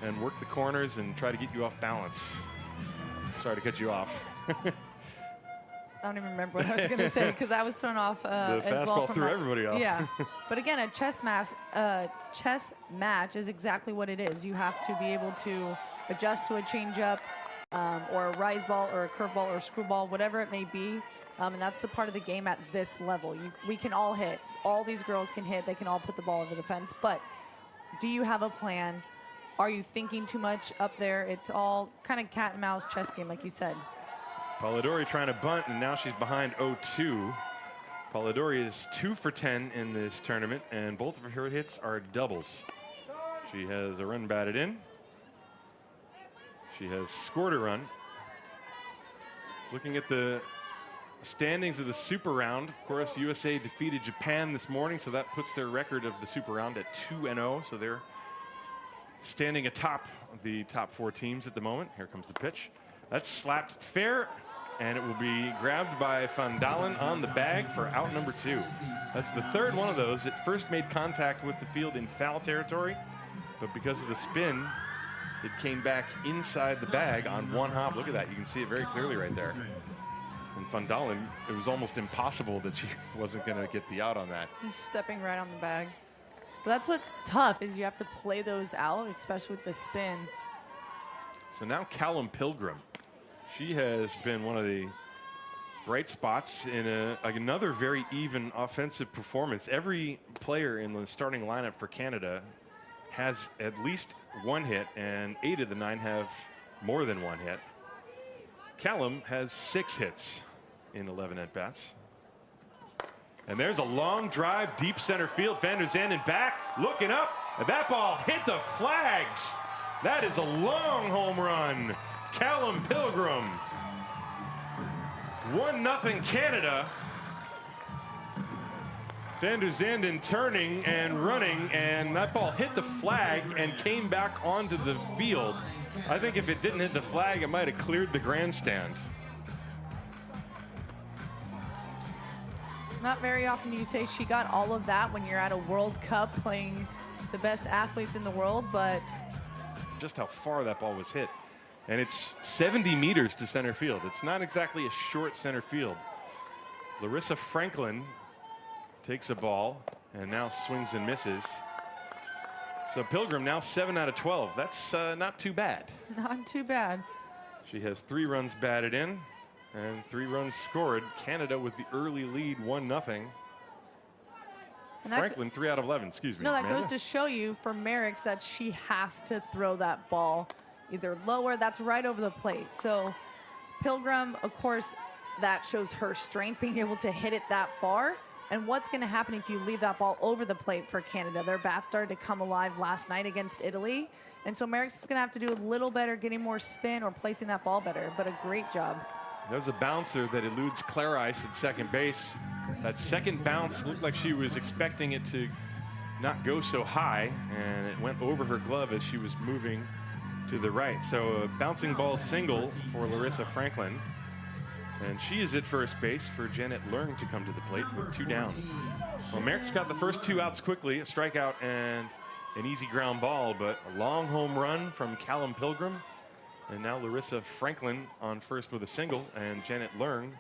S1: and work the corners and try to get you off balance. Sorry to cut you off.
S2: I don't even remember what I was going to say because I was thrown off
S1: the
S2: as
S1: fastball
S2: well. From
S1: threw everybody off.
S2: Yeah, but again, a chess match is exactly what it is. You have to be able to adjust to a changeup, or a rise ball, or a curveball, or a screwball, whatever it may be. And that's the part of the game at this level. We can all hit. All these girls can hit. They can all put the ball over the fence. But do you have a plan? Are you thinking too much up there? It's all kind of cat and mouse chess game, like you said.
S1: Polidori trying to bunt, and now she's behind 0-2. Polidori is 2 for 10 in this tournament, and both of her hits are doubles. She has a run batted in. She has scored a run. Looking at the standings of the Super Round, of course, USA defeated Japan this morning, so that puts their record of the Super Round at 2-0. So they're standing atop the top 4 teams at the moment. Here comes the pitch. That's slapped fair, and it will be grabbed by Van Dalen on the bag for out number 2. That's the 3rd one of those. It first made contact with the field in foul territory, but because of the spin, it came back inside the bag on 1 hop. Look at that. You can see it very clearly right there. And Van Dalen, it was almost impossible that she wasn't going to get the out on that.
S2: He's stepping right on the bag. But that's what's tough, is you have to play those out, especially with the spin.
S1: So now Callum Pilgrim. She has been one of the bright spots in another very even offensive performance. Every player in the starting lineup for Canada has at least 1 hit, and 8 of the 9 have more than 1 hit. Callum has 6 hits in 11 at-bats. And there's a long drive, deep center field. Van der Zanden back, looking up, and that ball hit the flags. That is a long home run. Callum Pilgrim. 1-0 Canada. Van der Zanden turning and running, and that ball hit the flag and came back onto the field. I think if it didn't hit the flag, it might have cleared the grandstand.
S2: Not very often do you say she got all of that when you're at a World Cup playing the best athletes in the world, but
S1: just how far that ball was hit. And it's 70 meters to center field. It's not exactly a short center field. Larissa Franklin takes a ball and now swings and misses. So Pilgrim now 7 out of 12. That's not too bad.
S2: Not too bad.
S1: She has 3 runs batted in and 3 runs scored. Canada with the early lead, 1-0. Franklin 3 out of 11. Excuse me.
S2: No, that
S1: Amanda.
S2: goes to show you for Merrick's that she has to throw that ball either lower. That's right over the plate. So Pilgrim, of course, that shows her strength, being able to hit it that far. And what's going to happen if you leave that ball over the plate for Canada? Their bats started to come alive last night against Italy. And so Merrick's is going to have to do a little better getting more spin or placing that ball better, but a great job.
S1: There's a bouncer that eludes Clarice at second base. That second bounce looked like she was expecting it to not go so high, and it went over her glove as she was moving to the right. So a bouncing ball single for Larissa Franklin. And she is at first base for Janet Leung to come to the plate with 2 down. Well, Merrick's got the first 2 outs quickly, a strikeout and an easy ground ball, but a long home run from Callum Pilgrim. And now Larissa Franklin on first with a single, and Janet Leung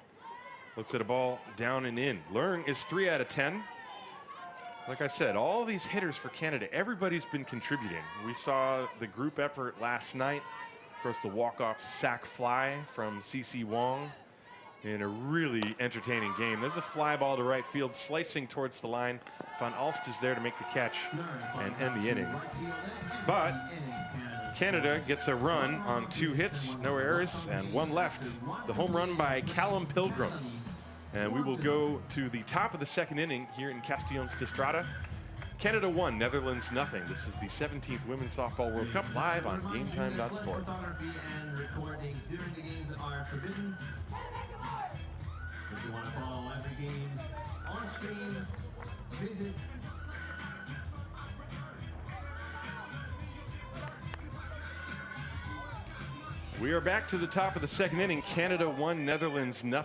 S1: looks at a ball down and in. Leung is 3 out of 10. Like I said, all these hitters for Canada, everybody's been contributing. We saw the group effort last night. Of course, the walk-off sac fly from CeCe Wong in a really entertaining game. There's a fly ball to right field, slicing towards the line. Van Alst is there to make the catch and end the inning. But Canada gets a run on 2 hits, no errors, and 1 left. The home run by Callum Pilgrim. And we will go to the top of the second inning here in Castellons de Estrada. Canada 1, Netherlands 0. This is the 17th Women's Softball World Cup live on GameTime.sport.
S3: And recordings during the games are forbidden. If you want to follow every game on stream, visit
S1: We are back to the top of the second inning. Canada 1, Netherlands 0.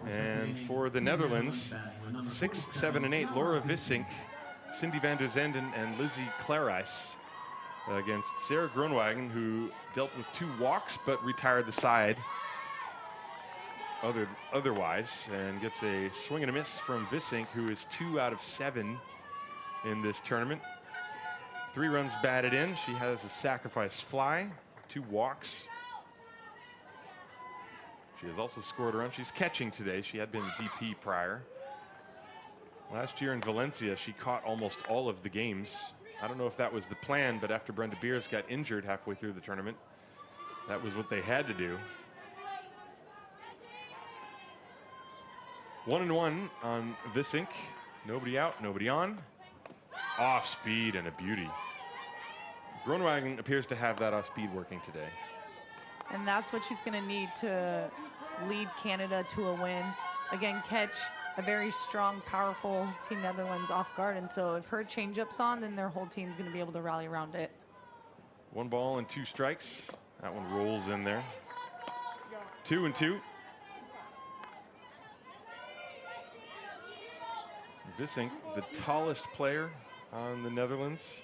S1: And for the Netherlands, 6, 7, and 8, Laura Vissink, Cindy van der Zenden, and Lizzie Clarice against Sarah Groenwagen, who dealt with 2 walks but retired the side otherwise, and gets a swing and a miss from Vissink, who is 2 out of 7 in this tournament. 3 runs batted in. She has a sacrifice fly, 2 walks. She has also scored a run. She's catching today. She had been DP prior. Last year in Valencia, she caught almost all of the games. I don't know if that was the plan, but after Brenda Beers got injured halfway through the tournament, that was what they had to do. 1-1 on Vissink. Nobody out, nobody on. Off speed and a beauty. Groenwagen appears to have that off speed working today.
S2: And that's what she's going to need to lead Canada to a win. Again, catch a very strong, powerful Team Netherlands off guard. And so if her changeup's on, then their whole team's going to be able to rally around it.
S1: 1 ball and 2 strikes. That one rolls in there. 2-2. Vissink, the tallest player on the Netherlands.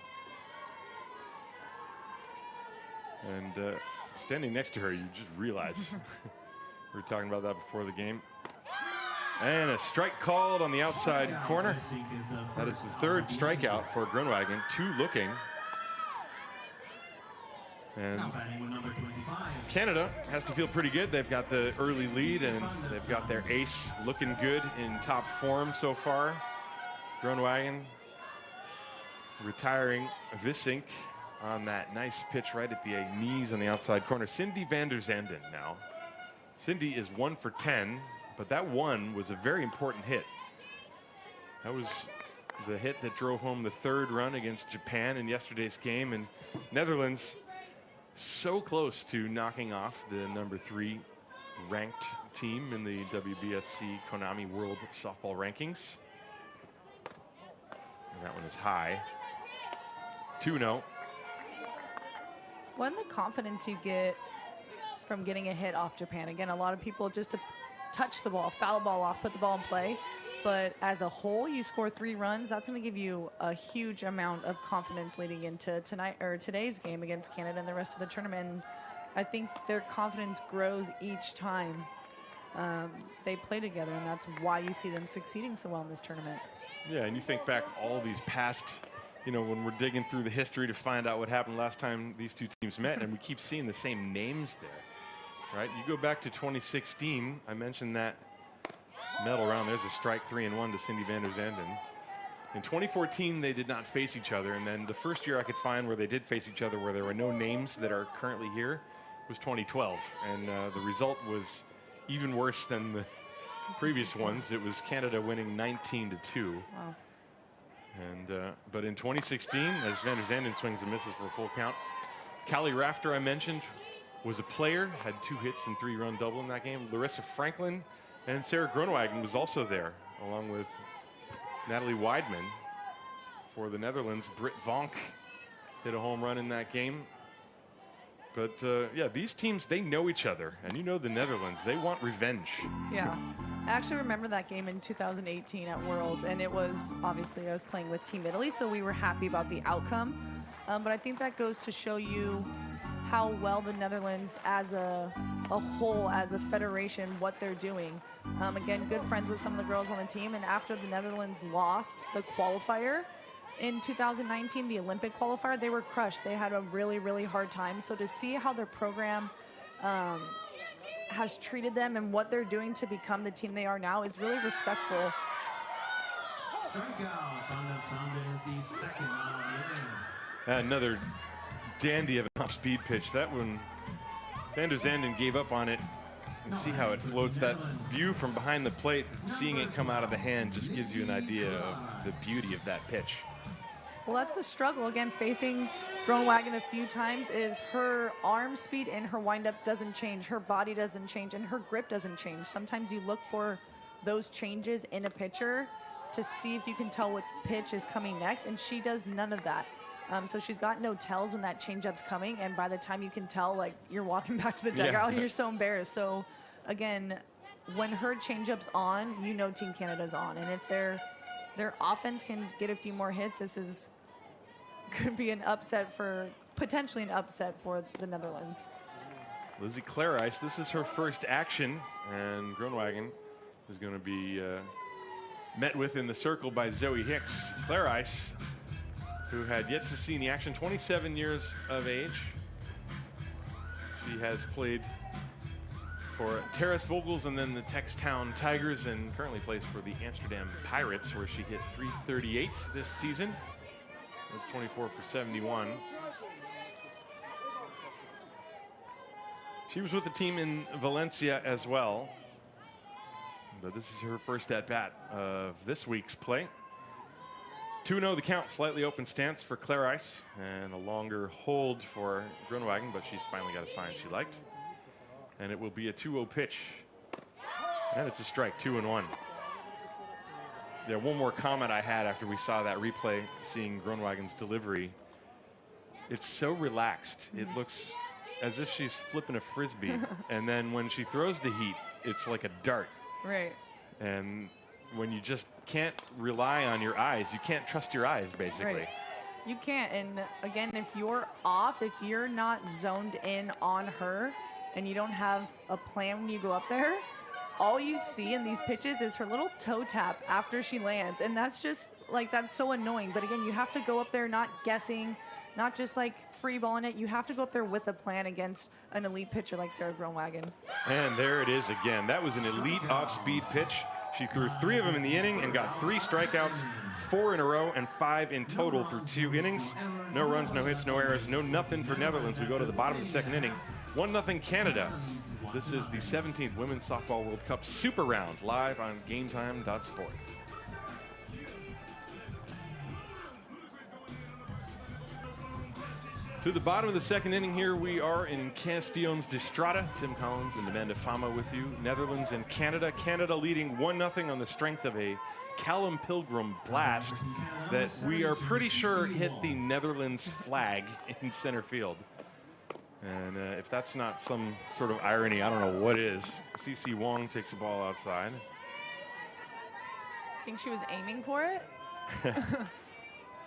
S1: And standing next to her, you just realize. We were talking about that before the game. And a strike called on the outside corner. That is the 3rd strikeout for Groenwagen. 2 looking. And Canada has to feel pretty good. They've got the early lead, and they've got their ace looking good in top form so far. Groenwagen retiring Vissink on that nice pitch right at the knees on the outside corner. Cindy van der Zanden now. Cindy is 1 for 10, but that one was a very important hit. That was the hit that drove home the 3rd run against Japan in yesterday's game, and Netherlands so close to knocking off the number 3 ranked team in the WBSC Konami World Softball Rankings. And that one is high. 2-0.
S2: What the confidence you get from getting a hit off Japan. Again, a lot of people just to touch the ball, foul the ball off, put the ball in play. But as a whole, you score 3 runs. That's going to give you a huge amount of confidence leading into tonight or today's game against Canada and the rest of the tournament. I think their confidence grows each time they play together, and that's why you see them succeeding so well in this tournament.
S1: Yeah, and you think back all these past, when we're digging through the history to find out what happened last time these two teams met, and we keep seeing the same names there, right? You go back to 2016, I mentioned that medal round. There's a strike 3-1 to Cindy van der Zanden. In 2014, they did not face each other, and then the first year I could find where they did face each other, where there were no names that are currently here, was 2012, and the result was even worse than the previous ones. It was Canada winning 19-2.
S2: Wow.
S1: And but in 2016, as van der Zanden swings and misses for a full count, Callie Rafter, I mentioned, was a player, had 2 hits and 3-run double in that game. Larissa Franklin and Sarah Groenewegen was also there, along with Natalie Weidman for the Netherlands. Britt Vonk hit a home run in that game. But yeah, these teams, they know each other. And the Netherlands, they want revenge.
S2: Yeah. I actually remember that game in 2018 at Worlds, and it was, obviously, I was playing with Team Italy, so we were happy about the outcome. But I think that goes to show you how well the Netherlands as a whole, as a federation, what they're doing. Again, good friends with some of the girls on the team, and after the Netherlands lost the qualifier in 2019, the Olympic qualifier, they were crushed. They had a really, really hard time. So to see how their program has treated them and what they're doing to become the team they are now is really respectful.
S3: Strikeout on the is the second on the inning.
S1: Another dandy of an off-speed pitch. That one, van der Zanden gave up on it. And see how it floats. That view from behind the plate, seeing it come out of the hand just gives you an idea of the beauty of that pitch.
S2: Well, that's the struggle. Again, facing Groenewegen a few times is her arm speed and her windup doesn't change. Her body doesn't change and her grip doesn't change. Sometimes you look for those changes in a pitcher to see if you can tell what pitch is coming next, and she does none of that. So she's got no tells when that changeup's coming, and by the time you can tell, like, you're walking back to the dugout and you're so embarrassed. So, again, when her changeup's on, Team Canada's on. And if their offense can get a few more hits, could be potentially an upset for the Netherlands.
S1: Lizzie Clarice, this is her first action, and Groenewegen is going to be met with in the circle by Zoe Hicks. Clarice, who had yet to see any action, 27 years of age. She has played for Terrace Vogels and then the Textown Tigers, and currently plays for the Amsterdam Pirates, where she hit .338 this season. That's 24 for 71. She was with the team in Valencia as well, but this is her first at-bat of this week's play. 2-0 the count, slightly open stance for Clarice, and a longer hold for Groenewegen, but she's finally got a sign she liked. And it will be a 2-0 pitch. And it's a strike, 2-1. Yeah, one more comment I had after we saw that replay, seeing Groenewegen's delivery. It's so relaxed. It looks as if she's flipping a Frisbee. And then when she throws the heat, it's like a dart.
S2: Right.
S1: And when you just can't rely on your eyes, you can't trust your eyes, basically.
S2: Right. You can't. And again, if you're off, if you're not zoned in on her and you don't have a plan when you go up there, all you see in these pitches is her little toe tap after she lands. And that's just like, that's so annoying. But again, you have to go up there not guessing, not just like free balling it. You have to go up there with a plan against an elite pitcher like Sarah Groenewegen.
S1: And there it is again. That was an elite off-speed pitch. She threw 3 of them in the inning and got 3 strikeouts, 4 in a row, and 5 in total through 2 innings. No runs, no hits, no errors, no nothing for Netherlands. We go to the bottom of the second inning. 1-0 Canada. This is the 17th Women's Softball World Cup Super Round, live on GameTime.sport. To the bottom of the second inning here, we are in Castellons de Strata. Tim Collins and Amanda Fama with you. Netherlands and Canada. Canada leading 1-0 on the strength of a Callum Pilgrim blast that we are pretty sure hit the Netherlands flag in center field. And if that's not some sort of irony, I don't know what is. CeCe Wong takes the ball outside.
S2: I think she was aiming for it.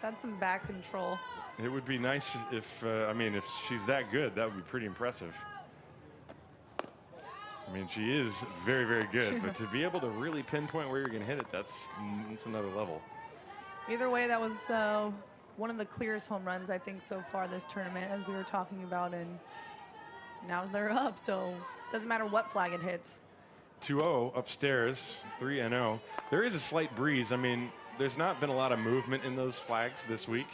S2: That's some back control.
S1: It would be nice if, I mean, if she's that good, that would be pretty impressive. mean, she is very, very good, but to be able to really pinpoint where you're going to hit it, that's another level.
S2: Either way, that was one of the clearest home runs, I think, so far this tournament, as we were talking about, and now they're up, so doesn't matter what flag it hits.
S1: 2-0 upstairs, 3-0. There is a slight breeze. I mean, there's not been a lot of movement in those flags this week,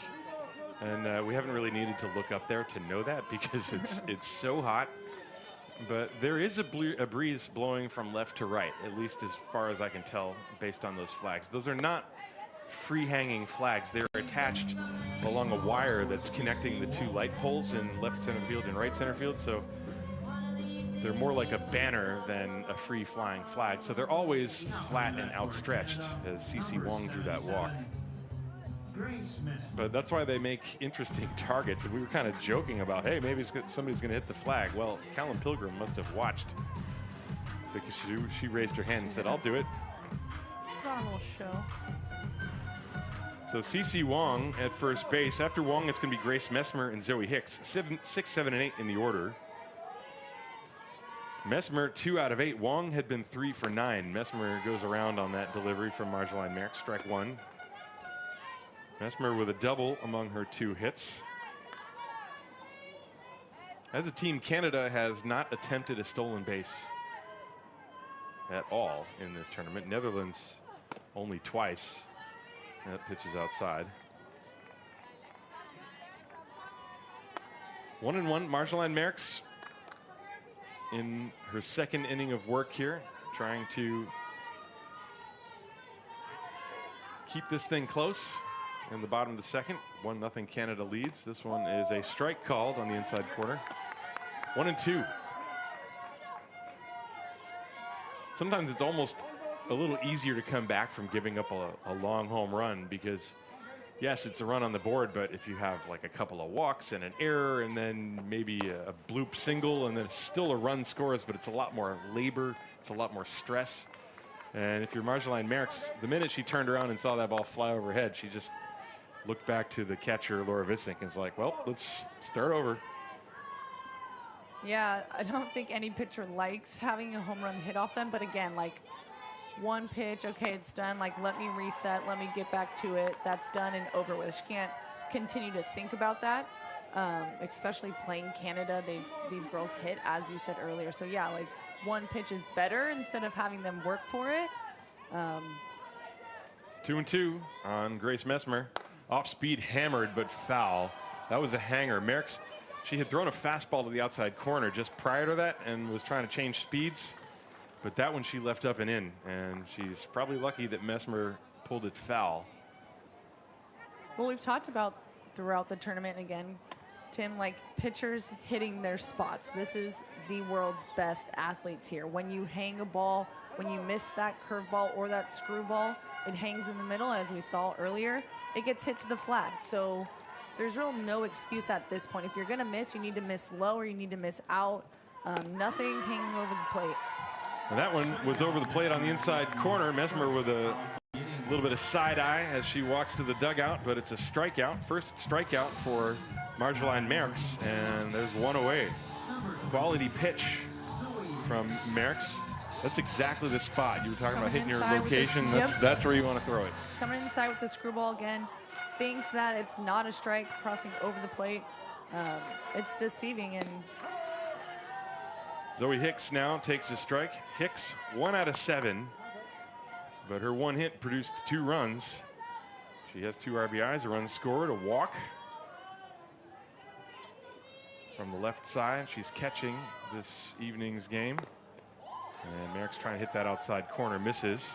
S1: and we haven't really needed to look up there to know that because it's so hot. But there is a breeze blowing from left to right, at least as far as I can tell based on those flags. Those are not free-hanging flags. They're attached along a wire that's connecting the two light poles in left center field and right center field. So they're more like a banner than a free-flying flag. So they're always flat and outstretched as CeCe Wong drew that walk. But that's why they make interesting targets. And we were kind of joking about, hey, maybe somebody's going to hit the flag. Well, Callum Pilgrim must have watched because she raised her hand and said, I'll do it.
S2: Got a little show.
S1: So CeCe Wong at first base. After Wong, it's going to be Grace Messmer and Zoe Hicks. 6, 7, and 8 in the order. Messmer 2 out of 8. Wong had been 3 for 9. Messmer goes around on that delivery from Marjolaine Merckx. Strike 1. Messmer with a double among her 2 hits. As a team, Canada has not attempted a stolen base at all in this tournament. Netherlands only twice. That pitch is outside. 1-1, Marjolaine Merckx in her second inning of work here, trying to keep this thing close. In the bottom of the second, 1-0 Canada leads. This one is a strike called on the inside corner. 1-2. Sometimes it's almost a little easier to come back from giving up a long home run because, yes, it's a run on the board, but if you have like a couple of walks and an error and then maybe a bloop single and then still a run scores, but it's a lot more labor, it's a lot more stress. And if you're Marjolaine Merckx, the minute she turned around and saw that ball fly overhead, she just looked back to the catcher, Laura Vissink, and was like, well, let's start over.
S2: Yeah, I don't think any pitcher likes having a home run hit off them, but again, like one pitch, okay, it's done, like let me reset, let me get back to it, that's done and over with. She can't continue to think about that, especially playing Canada. These girls hit, as you said earlier, so yeah, like one pitch is better instead of having them work for it.
S1: 2-2 on Grace Messmer. Off speed, hammered, but foul. That was a hanger. Merckx, she had thrown a fastball to the outside corner just prior to that and was trying to change speeds. But that one she left up and in. And she's probably lucky that Messmer pulled it foul.
S2: Well, we've talked about throughout the tournament again, Tim, like pitchers hitting their spots. This is the world's best athletes here. When you hang a ball, when you miss that curveball or that screwball, it hangs in the middle, as we saw earlier. It gets hit to the flag. So there's real no excuse at this point. If you're going to miss, you need to miss low or you need to miss out. Nothing hanging over the plate.
S1: And that one was over the plate on the inside corner. Messmer with a little bit of side eye as she walks to the dugout, but it's a strikeout. First strikeout for Marjolaine Merckx, and there's one away. Quality pitch from Merckx. That's exactly the spot. You were talking about hitting your location. That's where you want to throw it.
S2: Coming inside with the screwball again. Thinks that it's not a strike crossing over the plate. It's deceiving. And
S1: Zoe Hicks now takes a strike. Hicks 1 out of 7, but her one hit produced 2 runs. She has 2 RBIs, a run scored, a walk. From the left side, she's catching this evening's game. And Merckx trying to hit that outside corner, misses.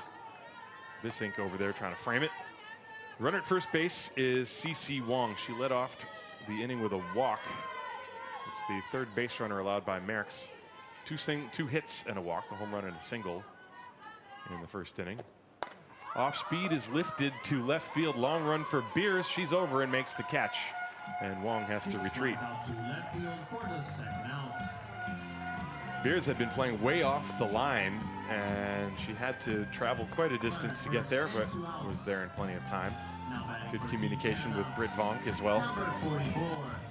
S1: Vissink over there trying to frame it. The runner at first base is CeCe Wong. She led off the inning with a walk. It's the third base runner allowed by Merckx. 2 hits and a walk, a home run and a single in the first inning. Off speed is lifted to left field. Long run for Beers. She's over and makes the catch. And Wong has to retreat. Beers had been playing way off the line, and she had to travel quite a distance to get there, but was there in plenty of time. Good communication with Britt Vonk as well.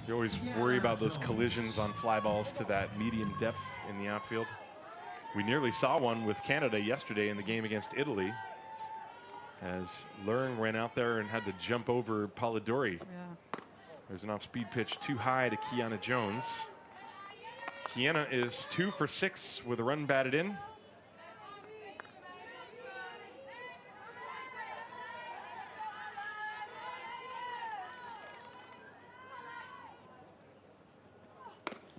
S1: You always worry about those collisions on fly balls to that medium depth in the outfield. We nearly saw one with Canada yesterday in the game against Italy, as Lurng ran out there and had to jump over Polidori.
S2: Yeah.
S1: There's an off-speed pitch too high to Kiana Jones. Kiana is 2 for 6 with a run batted in.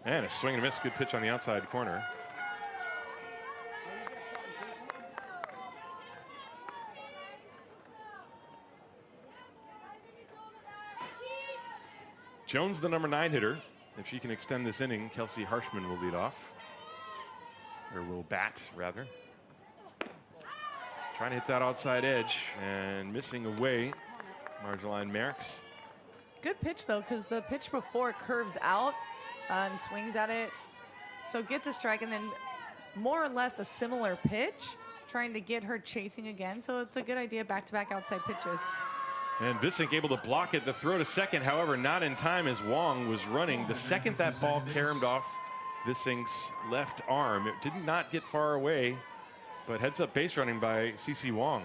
S1: And a swing and a miss, good pitch on the outside corner. Jones, the number 9 hitter. If she can extend this inning, Kelsey Harshman will lead off. Or will bat, rather. Trying to hit that outside edge and missing away. Marjolaine Merckx.
S2: Good pitch, though, because the pitch before curves out and swings at it. So gets a strike, and then more or less a similar pitch, trying to get her chasing again. So it's a good idea, back-to-back outside pitches.
S1: And Vissink able to block it. The throw to second, however, not in time as Wong was running. The second that ball caromed off Vissink's left arm, it did not get far away, but heads up base running by CeCe Wong.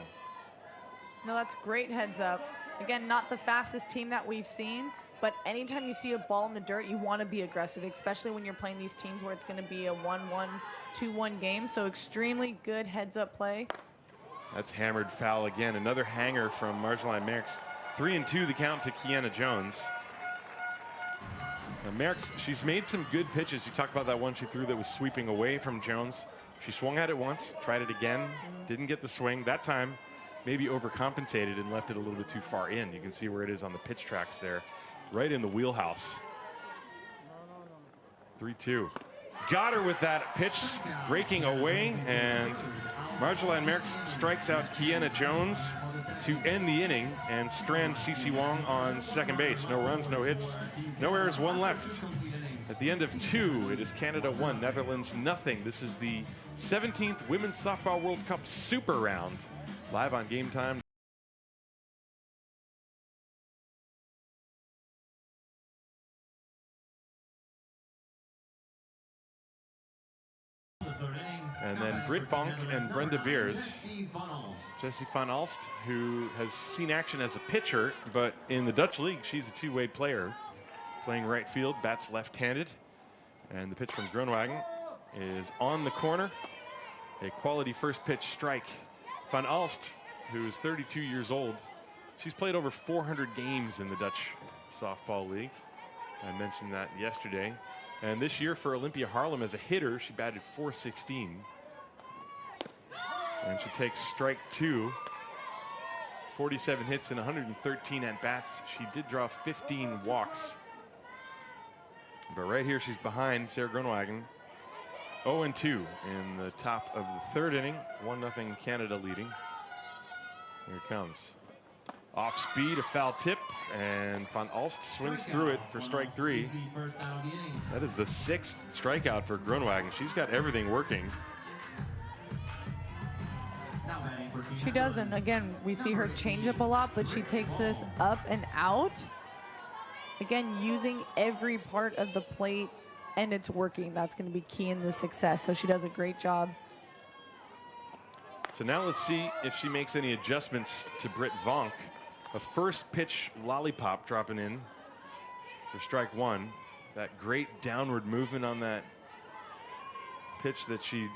S2: No, that's great heads up. Again, not the fastest team that we've seen, but anytime you see a ball in the dirt, you want to be aggressive, especially when you're playing these teams where it's going to be a 1-1, 2-1 game. So extremely good heads up play.
S1: That's hammered foul again. Another hanger from Marjolaine Merckx. 3-2 the count to Kiana Jones. Now Merckx, she's made some good pitches. You talk about that one she threw that was sweeping away from Jones. She swung at it once, tried it again, didn't get the swing. That time, maybe overcompensated and left it a little bit too far in. You can see where it is on the pitch tracks there, right in the wheelhouse. 3-2. Got her with that pitch, breaking away, and Marjolaine Merckx strikes out Kiana Jones to end the inning and strand CeCe Wong on second base. No runs, no hits, no errors, 1 left. At the end of 2, it is Canada 1, Netherlands nothing. This is the 17th Women's Softball World Cup Super Round, live on Game Time. And then Britt Vonk and Brenda Beers. Jessie van Alst, who has seen action as a pitcher, but in the Dutch league, she's a two-way player. Playing right field, bats left-handed. And the pitch from Groenewegen is on the corner. A quality first pitch strike. Van Alst, who is 32 years old, she's played over 400 games in the Dutch softball league. I mentioned that yesterday. And this year for Olympia Haarlem as a hitter, she batted .416. And she takes strike 2. 47 hits and 113 at-bats. She did draw 15 walks. But right here, she's behind Sarah Groenewegen. 0-2 in the top of the 3rd inning. 1-0 Canada leading. Here it comes. Off speed, a foul tip, and Van Alst swings through it for strike 3. That is the 6th strikeout for Groenewegen. She's got everything working.
S2: She doesn't. Again, we see her change up a lot, but she takes this up and out. Again, using every part of the plate, and it's working. That's going to be key in the success, so she does a great job.
S1: So now let's see if she makes any adjustments to Britt Vonk. A first pitch lollipop dropping in for strike 1. That great downward movement on that pitch that she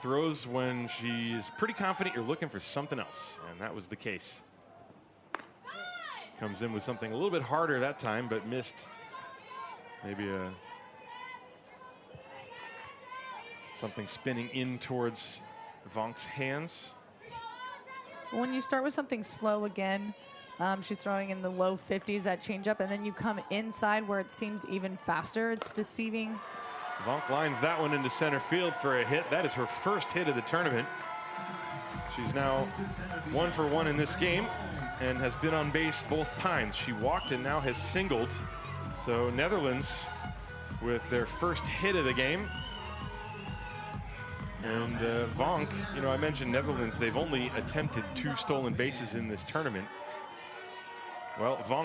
S1: throws when she is pretty confident you're looking for something else, and that was the case. Comes in with something a little bit harder that time, but missed maybe something spinning in towards Vonk's hands.
S2: When you start with something slow again, she's throwing in the low 50s, that changeup, and then you come inside where it seems even faster. It's deceiving.
S1: Vonk lines that one into center field for a hit. That is her first hit of the tournament. She's now 1 for 1 in this game and has been on base both times. She walked and now has singled. So Netherlands with their first hit of the game. And Vonk, you know, I mentioned Netherlands, they've only attempted 2 stolen bases in this tournament. Well, Vonk